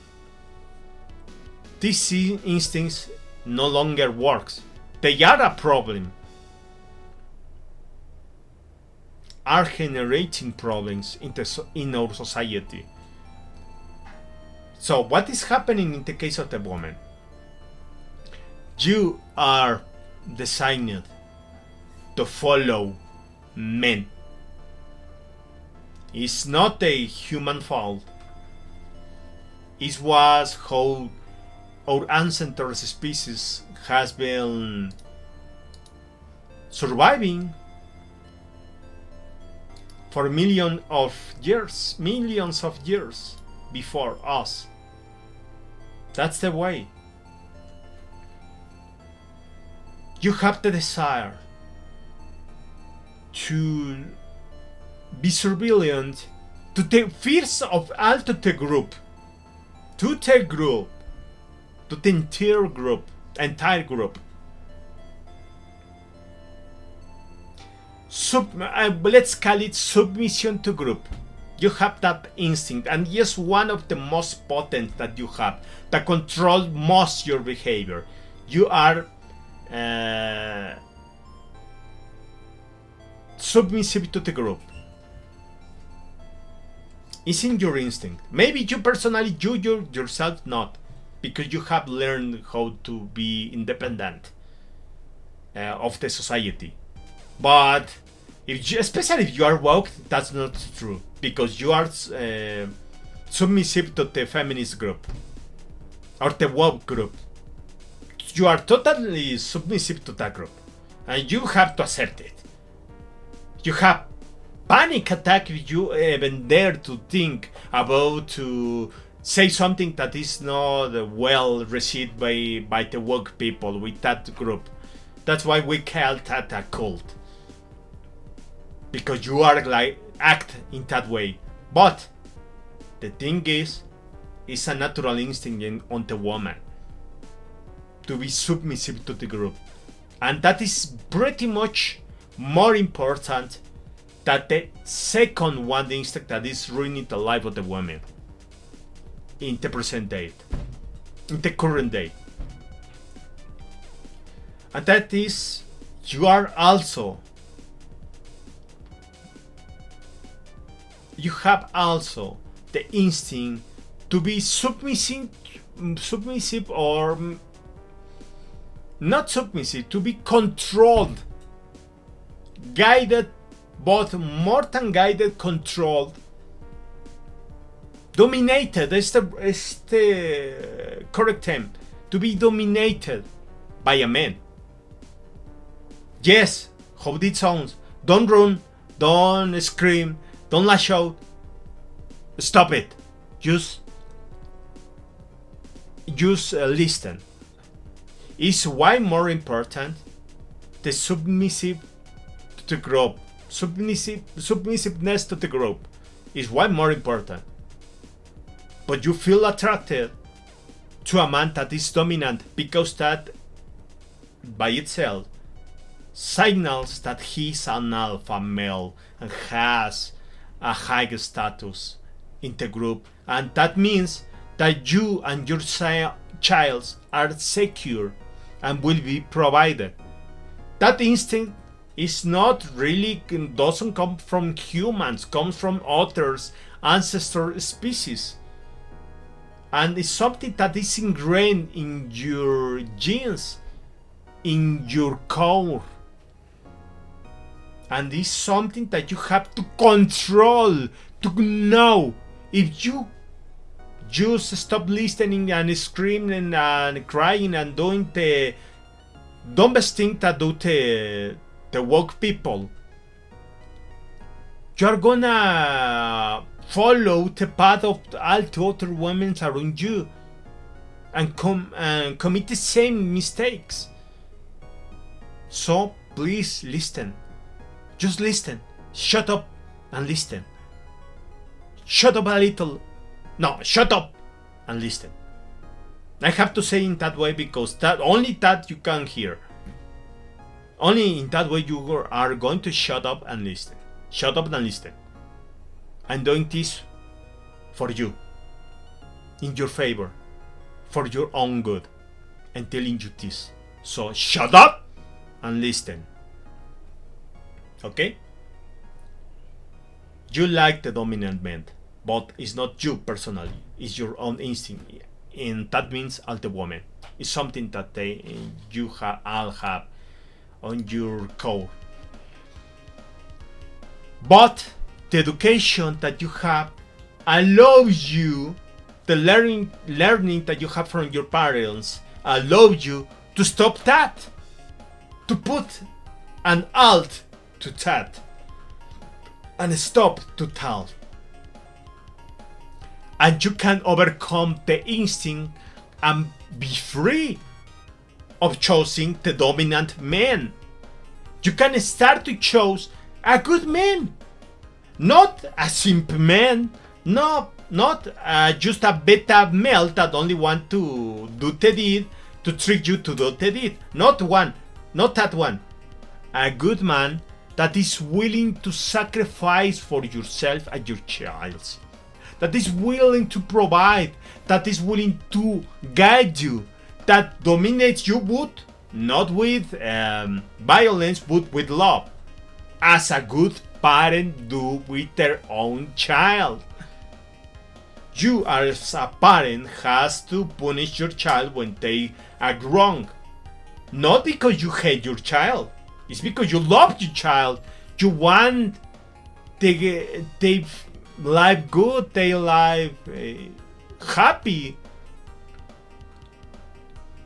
Speaker 1: These instincts no longer works. They are a problem. Are generating problems in our society. So what is happening in the case of the woman? You are designed to follow men. It's not a human fault. It was how our ancestors species has been surviving for millions of years before us. That's the way. You have the desire to be surveillant to the fears of all to the group, to the entire group. Let's call it submission to group. You have that instinct, and yes, one of the most potent that you have that control most your behavior. You are submissive to the group. It's in your instinct. Maybe you personally, you yourself not, because you have learned how to be independent of the society. But especially if you are woke, that's not true, because you are submissive to the feminist group or the woke group. You are totally submissive to that group, and you have to accept it. You have panic attack if you even dare to think about to say something that is not well received by the woke people with that group. That's why we call that a cult, because you are like act in that way. But the thing is, it's a natural instinct on the woman to be submissive to the group, and that is pretty much more important than the second one, the instinct that is ruining the life of the woman in the present day, in the current day. And that is, you have also the instinct to be submissive or not submissive, to be controlled, guided, both more than guided, controlled, dominated. Is the correct term, to be dominated by a man. Yes, how it sounds. Don't run, don't scream, don't lash out. Stop it. Just listen. Is why more important the submissive to the group. Submissiveness to the group is why more important. But you feel attracted to a man that is dominant because that by itself signals that he's an alpha male and has a high status in the group, and that means that you and your child are secure and will be provided. That instinct is not really, doesn't come from humans, comes from others, ancestor species, and it's something that is ingrained in your genes, in your core, and it's something that you have to control, to know. If you just stop listening and screaming and crying and doing the dumbest thing that do the woke people, you're gonna follow the path of all the other women around you and commit the same mistakes. So please listen. Just listen. Shut up and listen. Shut up a little. No, shut up and listen. I have to say in that way because that only that you can hear. Only in that way you are going to shut up and listen. Shut up and listen. I'm doing this for you, in your favor, for your own good, and telling you this. So shut up and listen. Okay? You like the dominant man, but it's not you personally, it's your own instinct, and that means all the women. It's something that you all have on your core. But the education that you have allows you, the learning that you have from your parents allows you to stop that, to put an halt to that, and stop to tell. And you can overcome the instinct and be free of choosing the dominant man. You can start to choose a good man, not a simp man, not just a beta male that only want to do the deed, to trick you to do the deed. Not that one. A good man that is willing to sacrifice for yourself and your child, that is willing to provide, that is willing to guide you, that dominates you, but not with violence, but with love, as a good parent do with their own child. You as a parent has to punish your child when they are wrong, not because you hate your child. It's because you love your child. You want their life good, their life happy.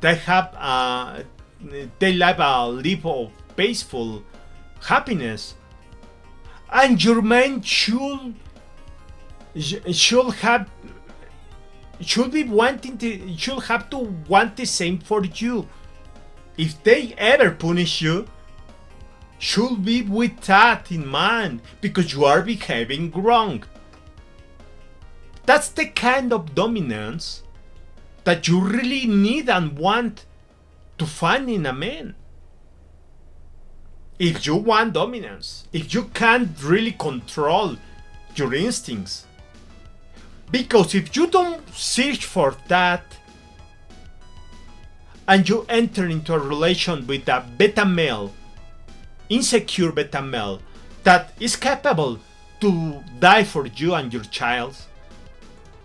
Speaker 1: They have they live a life of peaceful happiness, and your mind should have to want the same for you. If they ever punish you, should be with that in mind, because you are behaving wrong. That's the kind of dominance that you really need and want to find in a man. if you want dominance, if you can't really control your instincts. Because if you don't search for that and you enter into a relation with a beta male, insecure beta male, that is capable to die for you and your child,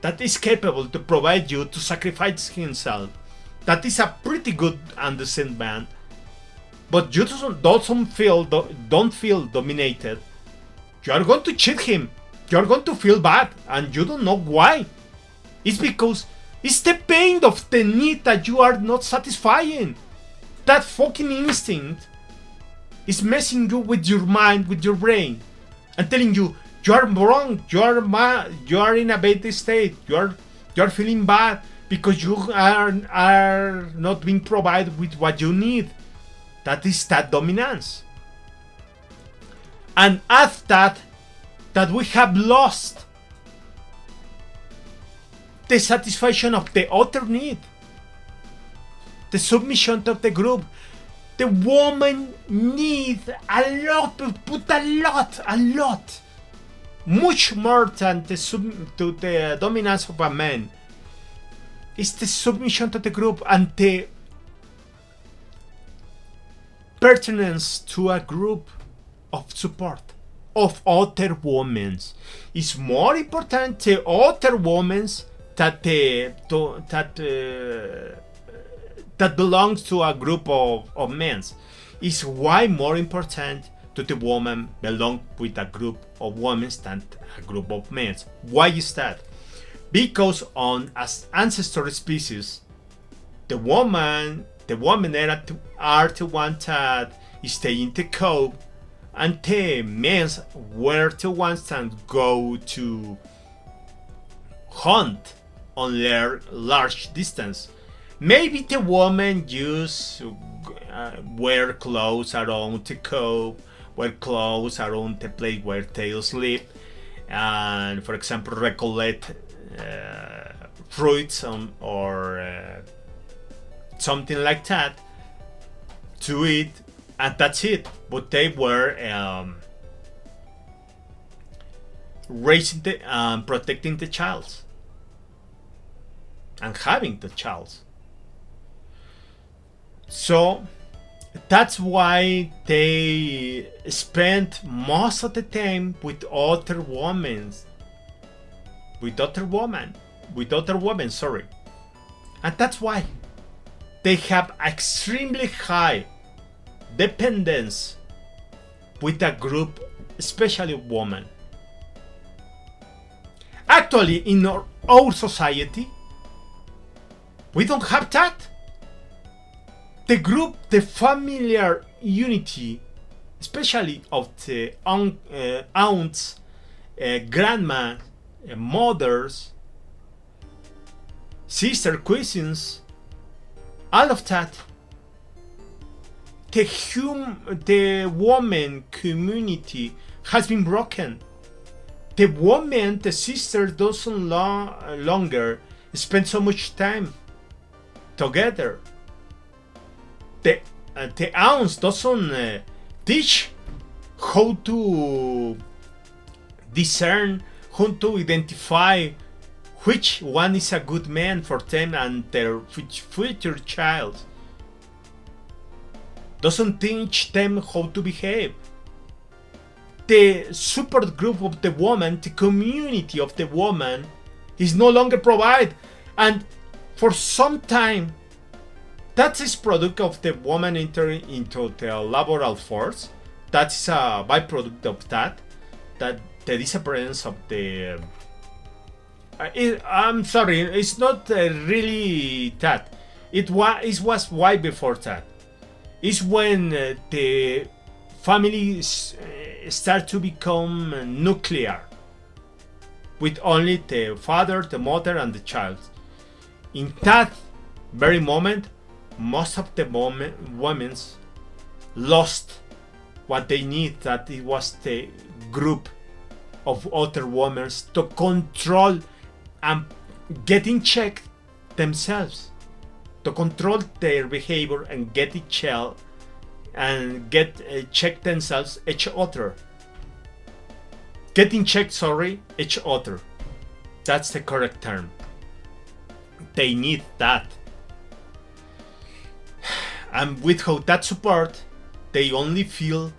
Speaker 1: that is capable to provide you, to sacrifice himself, that is a pretty good and decent man, but you don't feel dominated, you are going to cheat him. You are going to feel bad, and you don't know why. It's because it's the pain of the need that you are not satisfying. That fucking instinct is messing you with your mind, with your brain, and telling you you are wrong, you are in a beta state, you are feeling bad because you are not being provided with what you need. That is that dominance. And after that we have lost the satisfaction of the other need, the submission of the group. The woman needs a lot, much more than to the dominance of a man. It's the submission to the group and the pertinence to a group of support of other women. It's more important to other women that belongs to a group of men. It's why more important to the woman belong with a group of women than a group of men. Why is that? Because on as ancestor species, the women are the ones that stay in the cove, and the men were the ones that go to hunt on their large distance. Maybe the woman used wear clothes around the cove, wear clothes around the place where they sleep, and for example recollect fruits or something like that to eat, and that's it. But they were raising protecting the child and having the child. So that's why they spend most of the time with other women, sorry. And that's why they have extremely high dependence with a group, especially women. Actually, in our society, we don't have that. The group, the familiar unity, especially of the aunts, grandma, mothers, sister, cousins, all of that. The woman community has been broken. The woman, the sister, doesn't longer spend so much time together. The aunts doesn't teach how to discern, how to identify which one is a good man for them and their future child. Doesn't teach them how to behave. The support group of the woman, the community of the woman, is no longer provided, and for some time, that is product of the woman entering into the laboral force. That's a byproduct of that the disappearance of the. I'm sorry, it's not really that. It was way before that. It's when the families start to become nuclear, with only the father, the mother, and the child. In that very moment, most of the women lost what they need. That it was the group of other women to control and get in check themselves, to control their behavior and get and get check themselves each other. Getting checked, sorry, each other. That's the correct term. They need that. And without that support, they only feel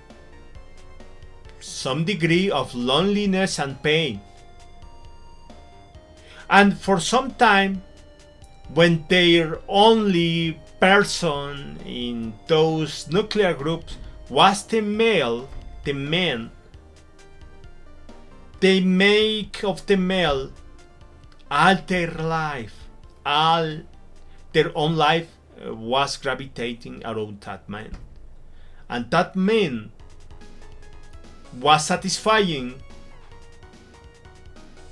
Speaker 1: some degree of loneliness and pain. And for some time, when their only person in those nuclear groups was the male, the man, they make of the male all their life, all their own life was gravitating around that man. And that man was satisfying,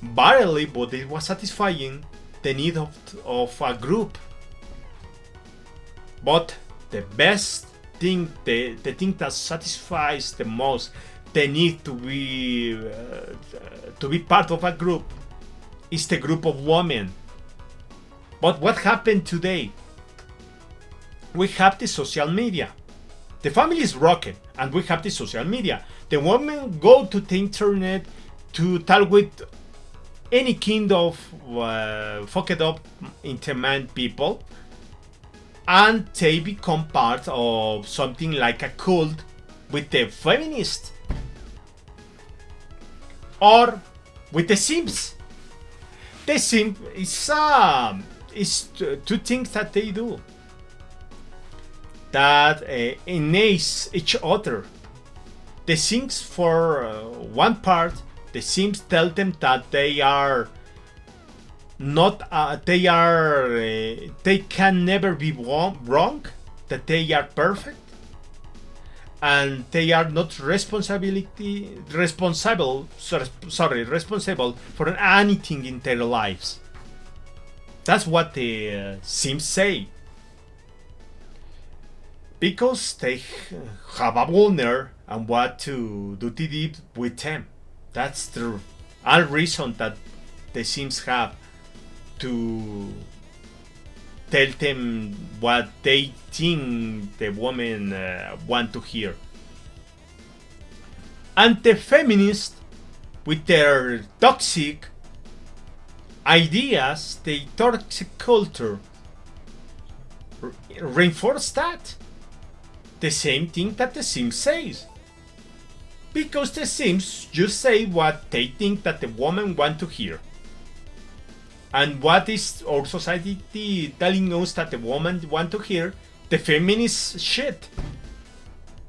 Speaker 1: barely, but it was satisfying the need of a group. But the best thing, the thing that satisfies the most the need to be part of a group is the group of women. But what happened today? We have the social media. The family is broken, and we have the social media. The women go to the internet to talk with any kind of fucked up interman people, and they become part of something like a cult with the feminists or with the Sims. The Sims is two things that they do that enhance each other. The Sims, for one part, the Sims tell them that they are not, they can never be wrong, that they are perfect, and they are not responsible for anything in their lives. That's what the Sims say. Because they have a owner and what to do the deed with them. That's the all reason that the Sims have to tell them what they think the women want to hear. And the feminists, with their toxic ideas, the toxic culture, reinforce that. The same thing that the Sims says. Because the Sims just say what they think that the woman want to hear. And what is our society telling us that the woman want to hear? The feminist shit.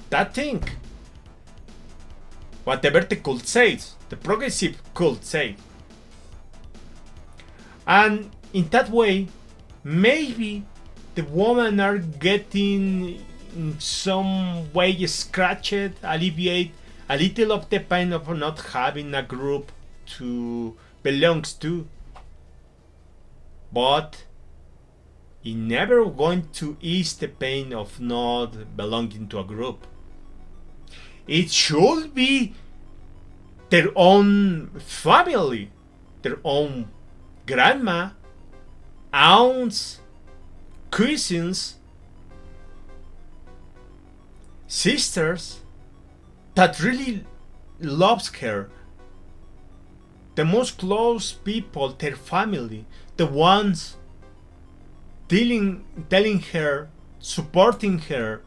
Speaker 1: That thing. Whatever the cult says. The progressive cult says. And in that way, maybe the women are getting in some way scratched, alleviate a little of the pain of not having a group to belong to. But it's never going to ease the pain of not belonging to a group. It should be their own family, their own grandma, aunts, cousins, sisters that really loves her. The most close people, their family, the ones telling her, supporting her,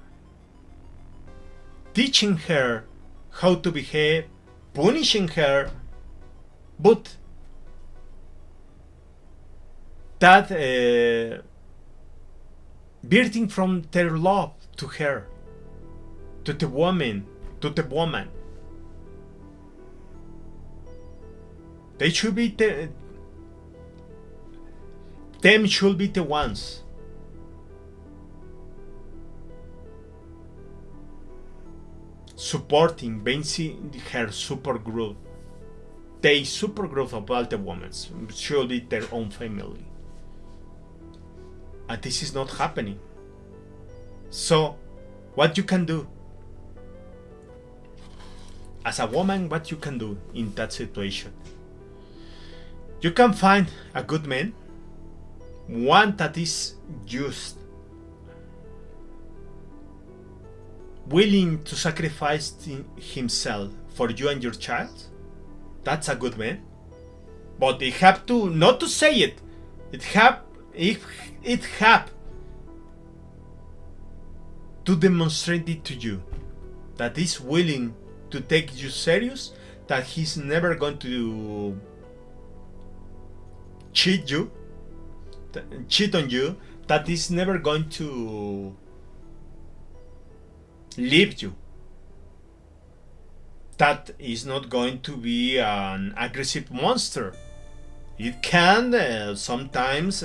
Speaker 1: teaching her how to behave, punishing her, but that birthing from their love to her, to the woman. They should be them should be the ones supporting, being her super growth. The super growth of all the women should be their own family. And this is not happening. So, what you can do? As a woman, what you can do in that situation? You can find a good man, one that is just willing to sacrifice himself for you and your child, that's a good man. But they have to not to say it. It have to demonstrate it to you that he's willing to take you serious, that he's never going to cheat on you, that he's never going to leave you, that is not going to be an aggressive monster. It can sometimes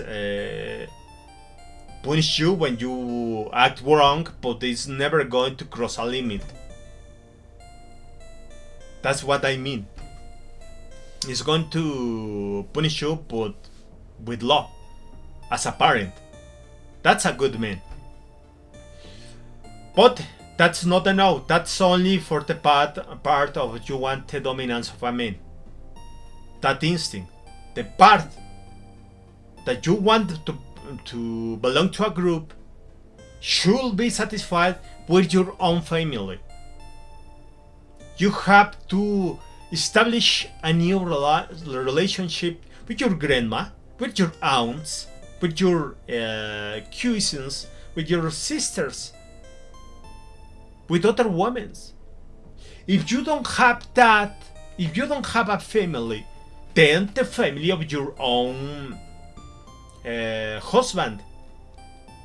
Speaker 1: punish you when you act wrong, but it's never going to cross a limit. That's what I mean. It's going to punish you, but with law, as a parent. That's a good man. But that's not enough. That's only for the part of you want the dominance of a man. That instinct. The part that you want to belong to a group should be satisfied with your own family. You have to establish a new relationship with your grandma, with your aunts, with your cousins, with your sisters, with other women. If you don't have that, if you don't have a family, then the family of your own husband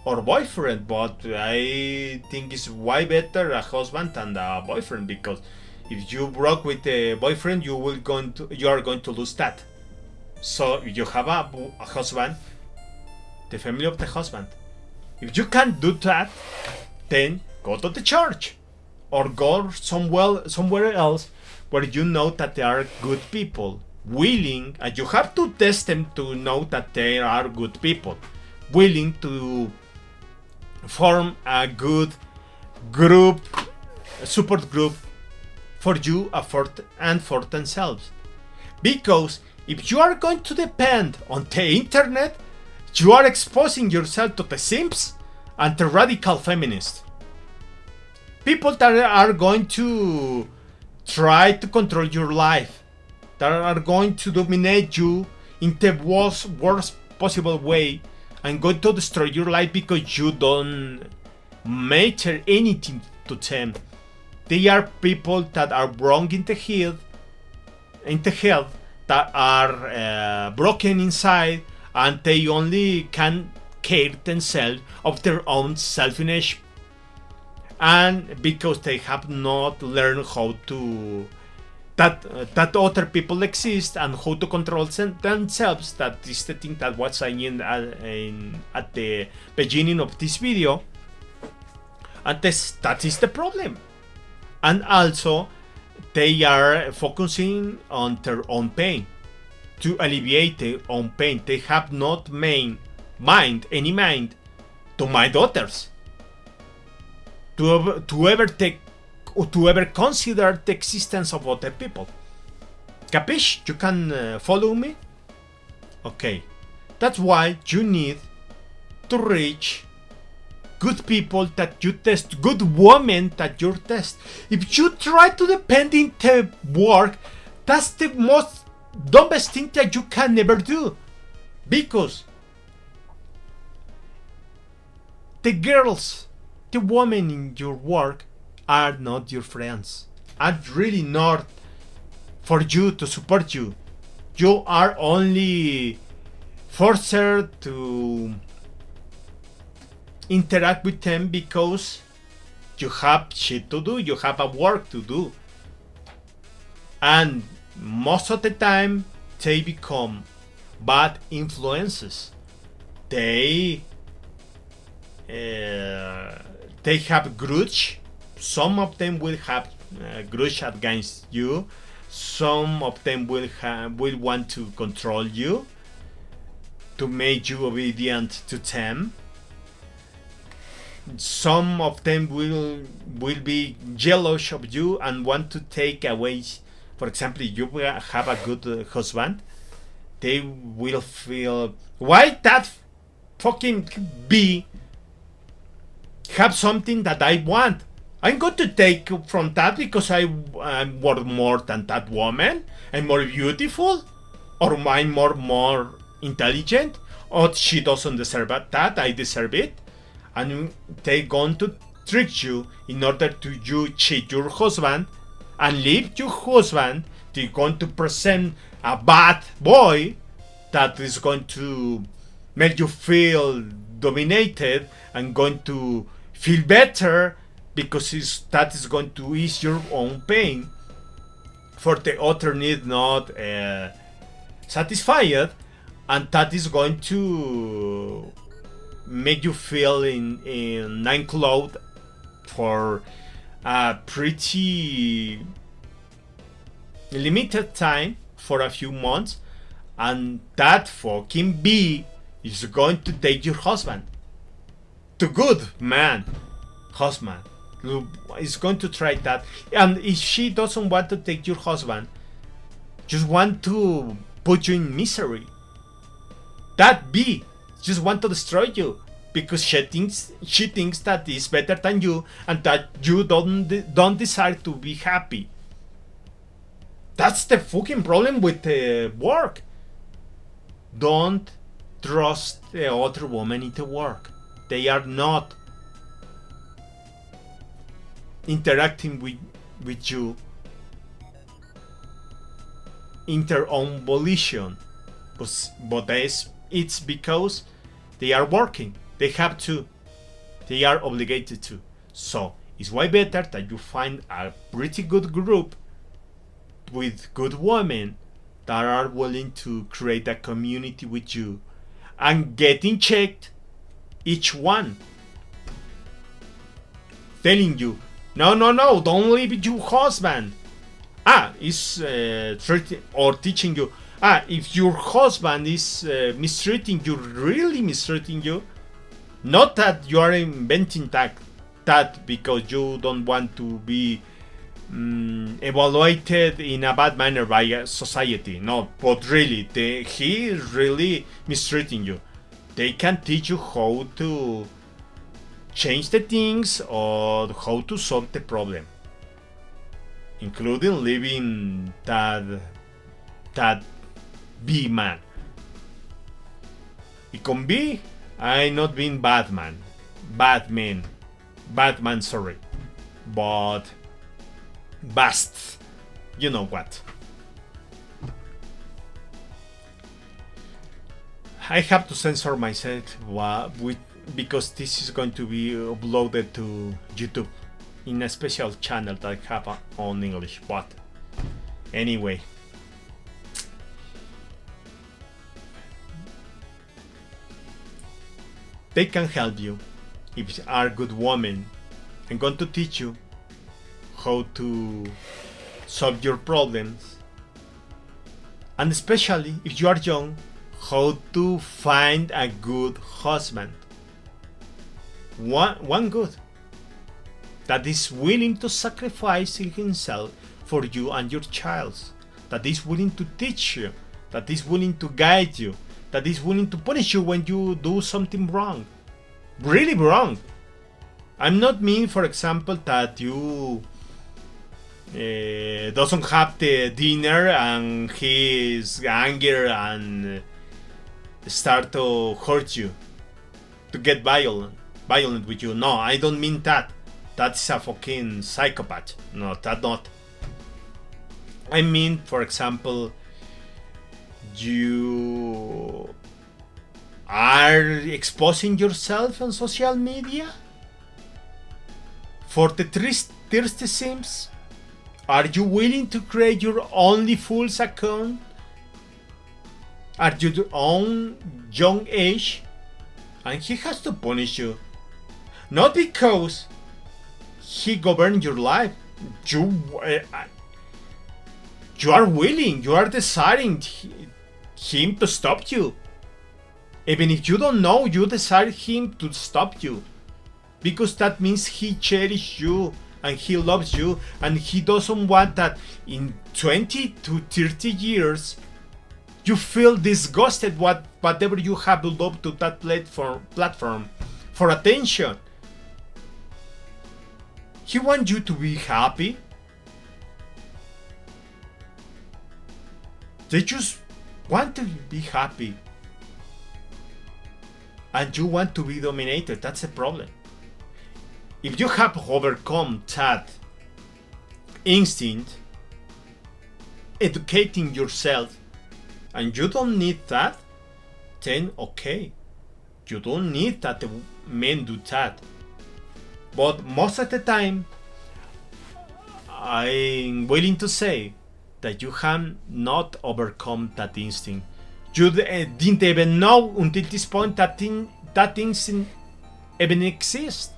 Speaker 1: or boyfriend. But I think it's way better a husband than a boyfriend, because if you broke with a boyfriend, you are going to lose that. So if you have a husband, the family of the husband. If you can't do that, then go to the church or go somewhere else where you know that there are good people willing, and you have to test them to know that they are good people willing to form a good group, a support group for you and for themselves. Because if you are going to depend on the internet, you are exposing yourself to the simps and the radical feminists. People that are going to try to control your life, that are going to dominate you in the worst possible way and going to destroy your life because you don't matter anything to them. They are people that are wrong in the head, that are broken inside, and they only can care themselves of their own selfishness, and because they have not learned how to that other people exist and how to control themselves. That is the thing that was saying at the beginning of this video, and that is the problem. And also, they are focusing on their own pain, to alleviate their own pain. They have not any mind to mind others, to ever consider the existence of other people. Capish? You can follow me? Okay. That's why you need to reach good people that you test, good women that you test. If you try to depend in the work, that's the most dumbest thing that you can never do. Because the girls, the women in your work are not your friends, are really not for you to support you. You are only forced to interact with them because you have shit to do, you have a work to do. And most of the time they become bad influences. They have grudge. Some of them will have grudge against you. Some of them will want to control you, to make you obedient to them. Some of them will be jealous of you and want to take away. For example, if you have a good husband, they will feel, why that fucking bee have something that I want? I'm going to take from that because I'm worth more than that woman. I'm more beautiful, or I'm more intelligent, or she doesn't deserve that. I deserve it, and they're going to trick you in order to you cheat your husband and leave your husband. They're going to present a bad boy that is going to make you feel dominated and going to feel better because that is going to ease your own pain for the other need not satisfied, and that is going to make you feel in nine clothes for a pretty limited time, for a few months, and that fucking bee is going to take your husband. The good man husband is going to try that, and if she doesn't want to take your husband, just want to put you in misery. That bee just want to destroy you because she thinks that is better than you and that you don't desire to be happy. That's the fucking problem with work. Don't trust the other woman into work. They are not interacting with you in their own volition, but it's because they are working. They have to. They are obligated to. So it's way better that you find a pretty good group with good women that are willing to create a community with you and getting checked each one, telling you, no, don't leave your husband. Is treating or teaching you. If your husband is mistreating you, really mistreating you, not that you are inventing that because you don't want to be evaluated in a bad manner by society. No, but really, he is really mistreating you. They can teach you how to change the things or how to solve the problem, including leaving that big man. It can be I'm not being Batman, sorry, but Bast, you know what. I have to censor myself because this is going to be uploaded to YouTube in a special channel that I have on English. But anyway, they can help you if you are a good woman. I'm going to teach you how to solve your problems, and especially if you are young, how to find a good husband. One good that is willing to sacrifice himself for you and your child, that is willing to teach you, that is willing to guide you, that is willing to punish you when you do something wrong, really wrong. I'm not mean, for example, that you doesn't have the dinner and he is angry and start to hurt you, to get violent with you. No, I don't mean that. That's a fucking psychopath. No, that not. I mean, for example, you are exposing yourself on social media for the thirsty sims. Are you willing to create your OnlyFools account at your own young age? And he has to punish you. Not because he governed your life. You are willing, you are desiring him to stop you. Even if you don't know, you desire him to stop you. Because that means he cherishes you and he loves you, and he doesn't want that in 20 to 30 years you feel disgusted whatever you have built up to that platform for attention. He wants you to be happy. They just want to be happy. And you want to be dominated. That's the problem. If you have overcome that instinct, educating yourself, and you don't need that, then okay. You don't need that the men do that. But most of the time, I'm willing to say that you have not overcome that instinct. You didn't even know until this point that instinct even exists.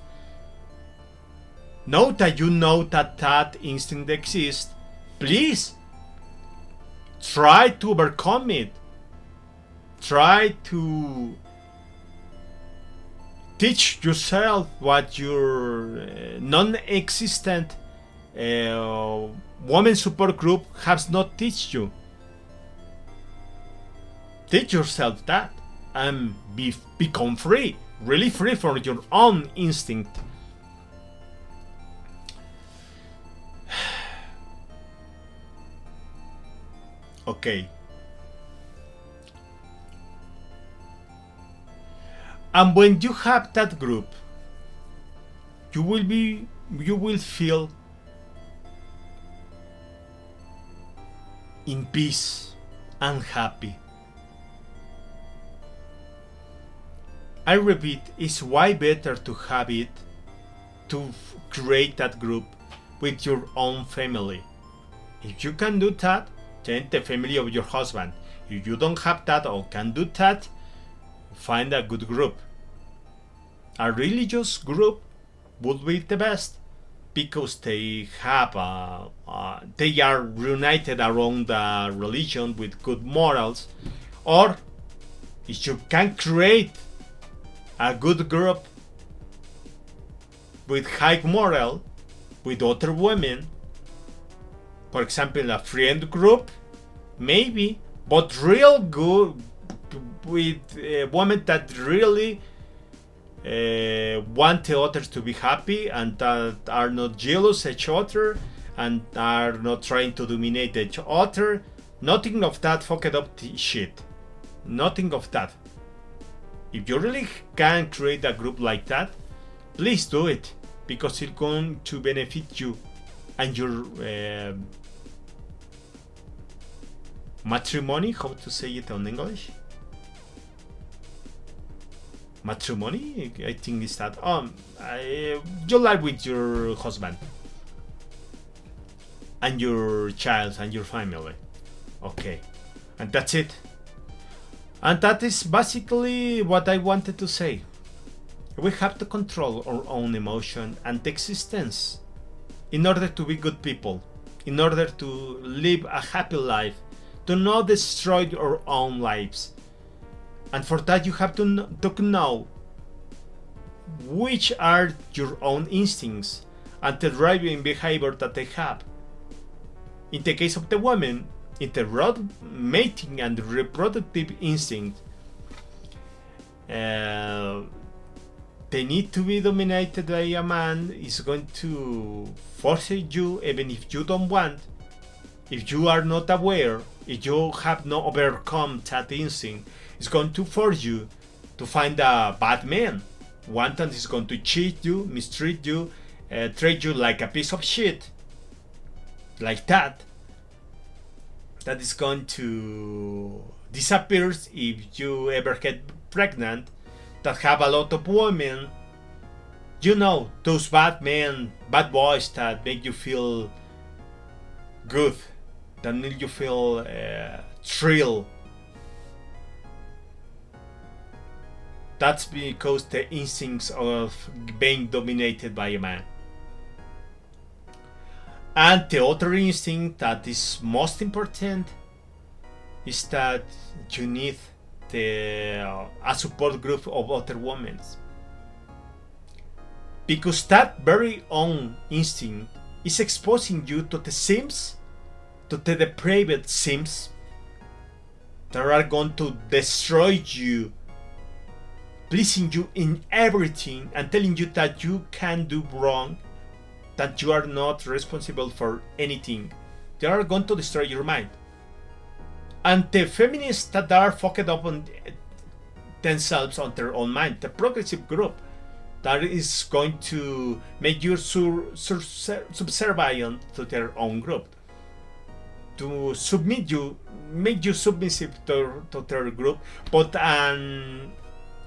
Speaker 1: Now that you know that instinct exists, please try to overcome it. Try to teach yourself what your non-existent women support group has not taught you. Teach yourself that and become free, really free from your own instinct. Okay. And when you have that group, you will feel in peace and happy. I repeat, it's way better to have it, to create that group with your own family. If you can do that, then the family of your husband. If you don't have that or can do that, find a good group. A religious group would be the best because they have they are united around the religion with good morals. Or if you can create a good group with high moral with other women, for example a friend group, maybe, but real good with women that really want the others to be happy and that are not jealous of each other and are not trying to dominate each other. Nothing of that fucked up shit. Nothing of that. If you really can create a group like that, please do it, because it's going to benefit you and your matrimony. How to say it in English? Matrimony, I think is that. You live with your husband and your child and your family. Okay, and that's it. And that is basically what I wanted to say. We have to control our own emotion and existence in order to be good people, in order to live a happy life, to not destroy our own lives. And for that you have to know which are your own instincts and the driving behavior that they have. In the case of the women, in the mating and reproductive instinct, they need to be dominated by a man. Is going to force you even if you don't want, if you are not aware, if you have not overcome that instinct. It's going to force you to find a bad man. One that is going to cheat you, mistreat you, treat you like a piece of shit. Like that. That is going to disappear if you ever get pregnant. That have a lot of women. You know, those bad men, bad boys that make you feel good. That make you feel thrill. That's because the instincts of being dominated by a man. And the other instinct that is most important is that you need a support group of other women. Because that very own instinct is exposing you to the sims, to the depraved sims that are going to destroy you, pleasing you in everything and telling you that you can do wrong that you are not responsible for anything. They are going to destroy your mind. And the feminists that are focused up on themselves on their own mind, the progressive group that is going to make you subservient to their own group, to submit you, make you submissive to their group, but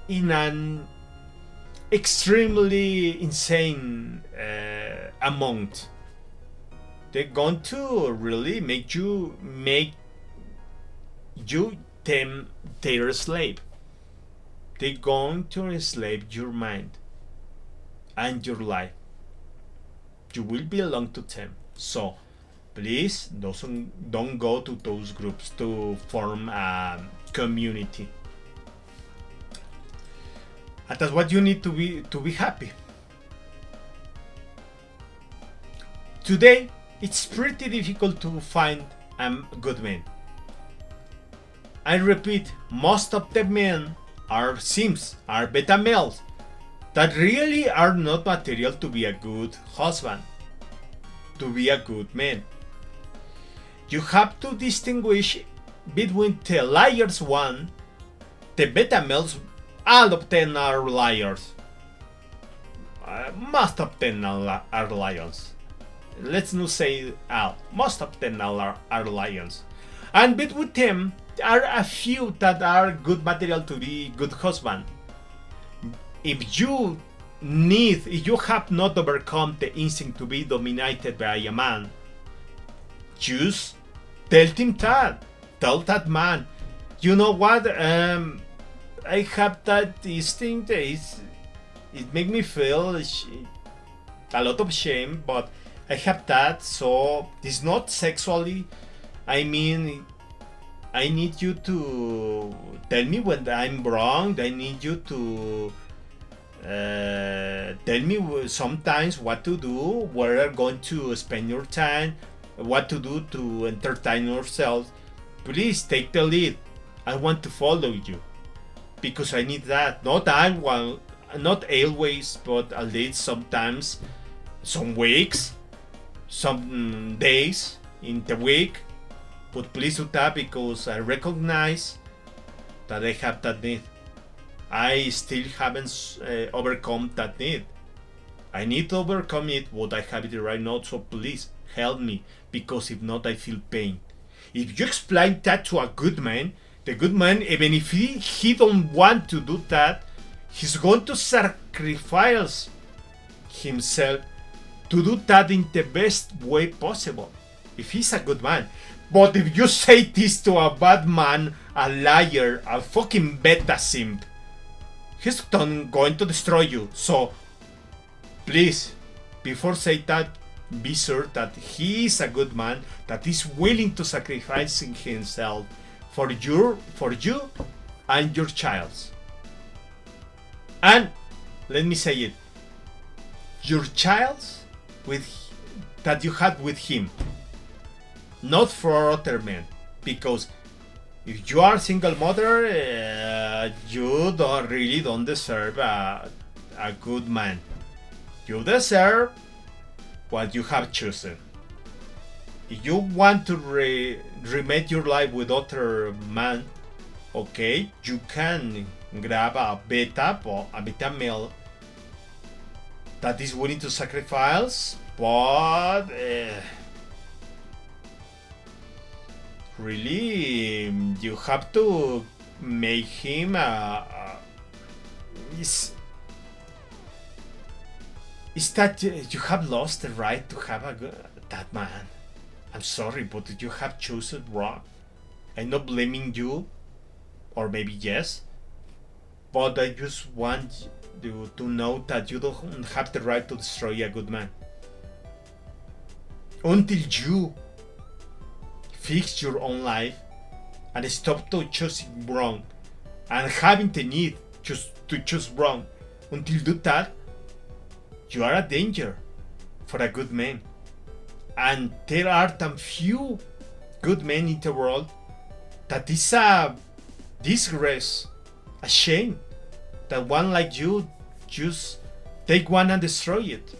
Speaker 1: in an extremely insane amount. They're going to really make you them their slave. They're going to enslave your mind and your life. You will belong to them. So please don't go to those groups to form a community. And that's what you need to be happy. Today, it's pretty difficult to find a good man. I repeat, most of the men are simps, are beta males, that really are not material to be a good husband, to be a good man. You have to distinguish between the liars one, the beta males. All of them are liars. Most of them are liars. Let's not say all. Most of them are liars. And between them are a few that are good material to be good husband. If you have not overcome the instinct to be dominated by a man, just tell him that. Tell that man, you know what? I have that instinct. It makes me feel a lot of shame, but I have that. So it's not sexually. I mean, I need you to tell me when I'm wrong. I need you to tell me sometimes what to do, where you're going to spend your time, what to do to entertain yourself. Please take the lead. I want to follow you because I need that. Not always, but at least sometimes, some weeks, some days in the week. But please do that because I recognize that I have that need. I still haven't overcome that need. I need to overcome it, but I have it right now, so please help me, because if not, I feel pain. If you explain that to a good man, the good man, even if he don't want to do that, he's going to sacrifice himself to do that in the best way possible, if he's a good man. But if you say this to a bad man, a liar, a fucking beta simp, he's going to destroy you. So please, before say that, be sure that he is a good man that is willing to sacrifice himself for you and your child. And let me say it, your child that you had with him, not for other men, because if you are a single mother, you don't deserve a good man. You deserve what you have chosen. If you want to remake your life with other man, okay, you can grab a beta male that is willing to sacrifice, but really you have to make him is that you have lost the right to have that man. I'm sorry, but you have chosen wrong. I'm not blaming you, or maybe yes, but I just want you to know that you don't have the right to destroy a good man. Until you fix your own life and stop to choosing wrong and having the need just to choose wrong, until you do that, you are a danger for a good man. And there are damn few good men in the world that is a disgrace, a shame that one like you just take one and destroy it.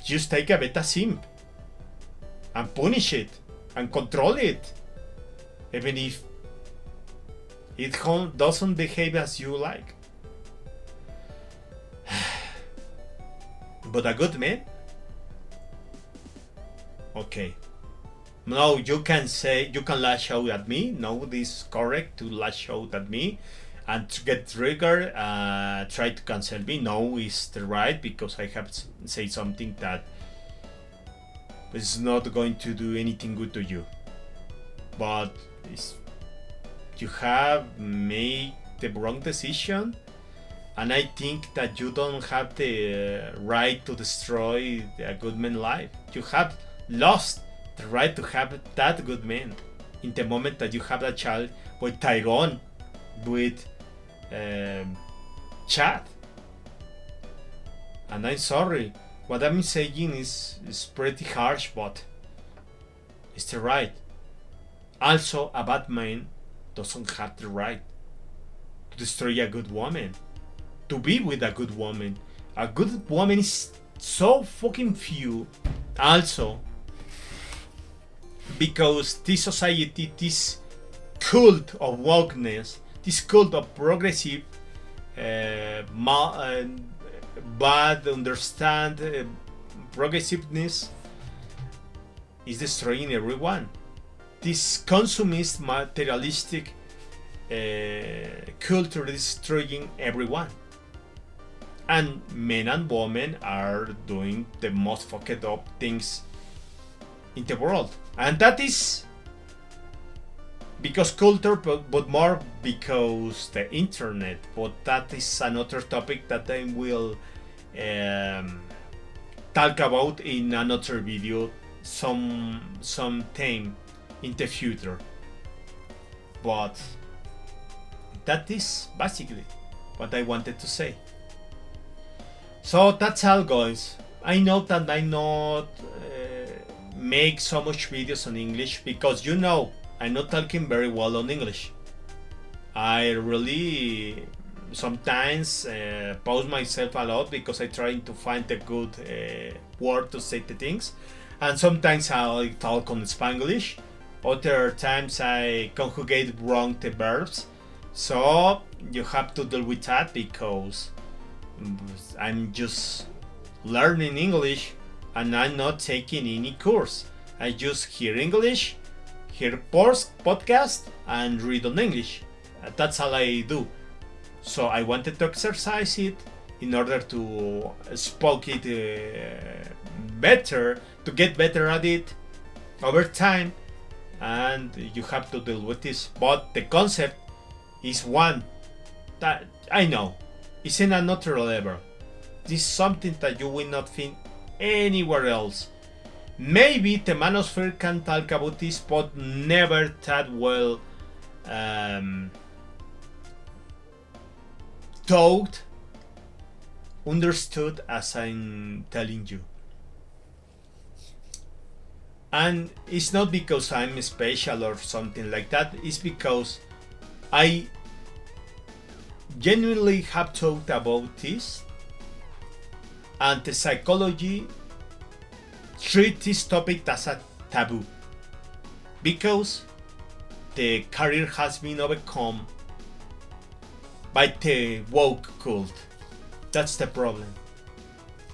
Speaker 1: just take a beta simp and punish it and control it, even if it doesn't behave as you like. But a good man? Okay. No, you can lash out at me. No, this is correct to lash out at me and to get triggered, try to cancel me. No, it's the right, because I have said something that is not going to do anything good to you. But you have made the wrong decision, and I think that you don't have the right to destroy a good man's life. You have lost the right to have that good man in the moment that you have a child with Tyrone, with Chad. And I'm sorry, what I'm saying is pretty harsh, but it's the right. Also, a bad man doesn't have the right to destroy a good woman, to be with a good woman. A good woman is so fucking few. Also, because this society, this cult of wokeness, this cult of progressive, bad understand progressiveness is destroying everyone. This consumist, materialistic culture is destroying everyone. And men and women are doing the most fucked up things in the world. And that is because culture, but more because the internet. But that is another topic that I will talk about in another video some time in the future. But that is basically what I wanted to say. So that's all, guys. I know that I not make so much videos on English because I'm not talking very well on English. I really sometimes pause myself a lot because I try to find a good word to say the things, and sometimes I talk on Spanglish. Other times I conjugate wrong the verbs, so you have to deal with that because I'm just learning English and I'm not taking any course. I just hear English, hear podcast, and read on English. That's all I do. So I wanted to exercise it in order to speak it better, to get better at it over time, and you have to deal with this. But the concept is one that I know is in another level. This is something that you will not find anywhere else. Maybe the manosphere can talk about this, but never that well taught, understood as I'm telling you. And it's not because I'm special or something like that, it's because I genuinely have talked about this, and the psychology treat this topic as a taboo because the career has been overcome by the woke cult. That's the problem.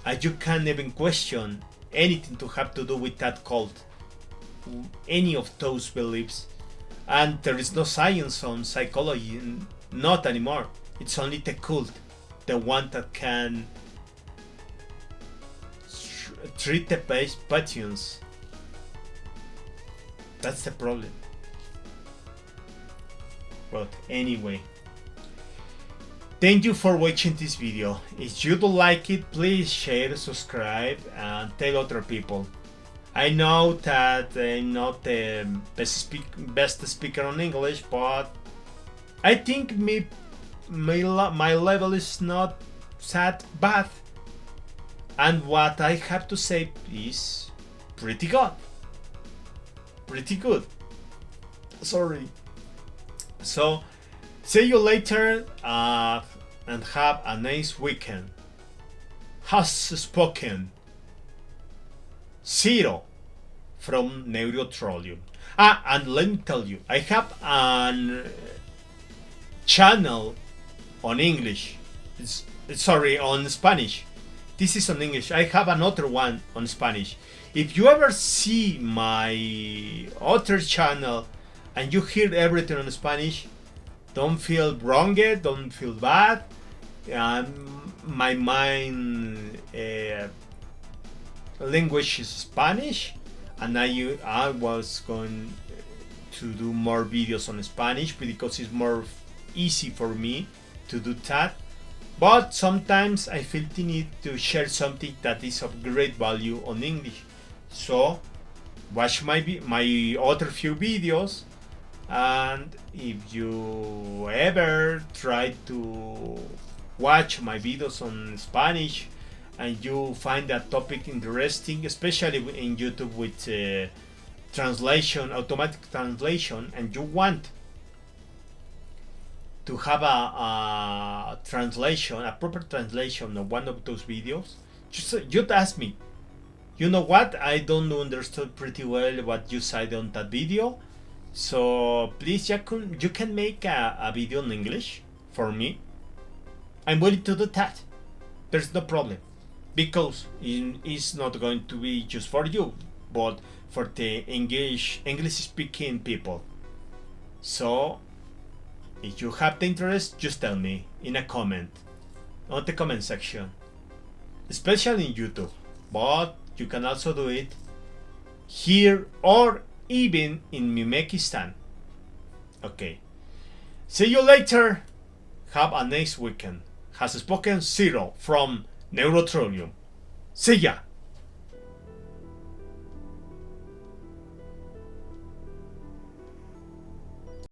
Speaker 1: And you can't even question anything to have to do with that cult, any of those beliefs. And there is no science on psychology, not anymore. It's only the cult, the one that can treat the patients. That's the problem. But anyway, thank you for watching this video. If you don't like it, please share, subscribe, and tell other people. I know that I'm not the best speaker on English, but I think my level is not that bad. And what I have to say is pretty good. Pretty good. Sorry. So, see you later and have a nice weekend. Has spoken. Zero from Neurotrollium. Ah, and let me tell you, I have an channel on English. Sorry, on Spanish. This is on English. I have another one on Spanish. If you ever see my other channel and you hear everything on Spanish, don't feel wronged, don't feel bad. My main language is Spanish, and I was going to do more videos on Spanish because it's more easy for me to do that. But sometimes I feel the need to share something that is of great value on English. So watch my other few videos, and if you ever try to watch my videos on Spanish and you find that topic interesting, especially in YouTube with translation, automatic translation, and you want to have a translation, a proper translation of one of those videos, just ask me. You know what? I don't understand pretty well what you said on that video. So please, you can make a video in English for me. I'm willing to do that. There's no problem. Because it's not going to be just for you, but for the English speaking people. So if you have the interest, just tell me in a comment, on the comment section, especially in YouTube, but you can also do it here or even in Mimekistan. Okay. See you later. Have a nice weekend. Has spoken Zero from Neurotrollium. See ya.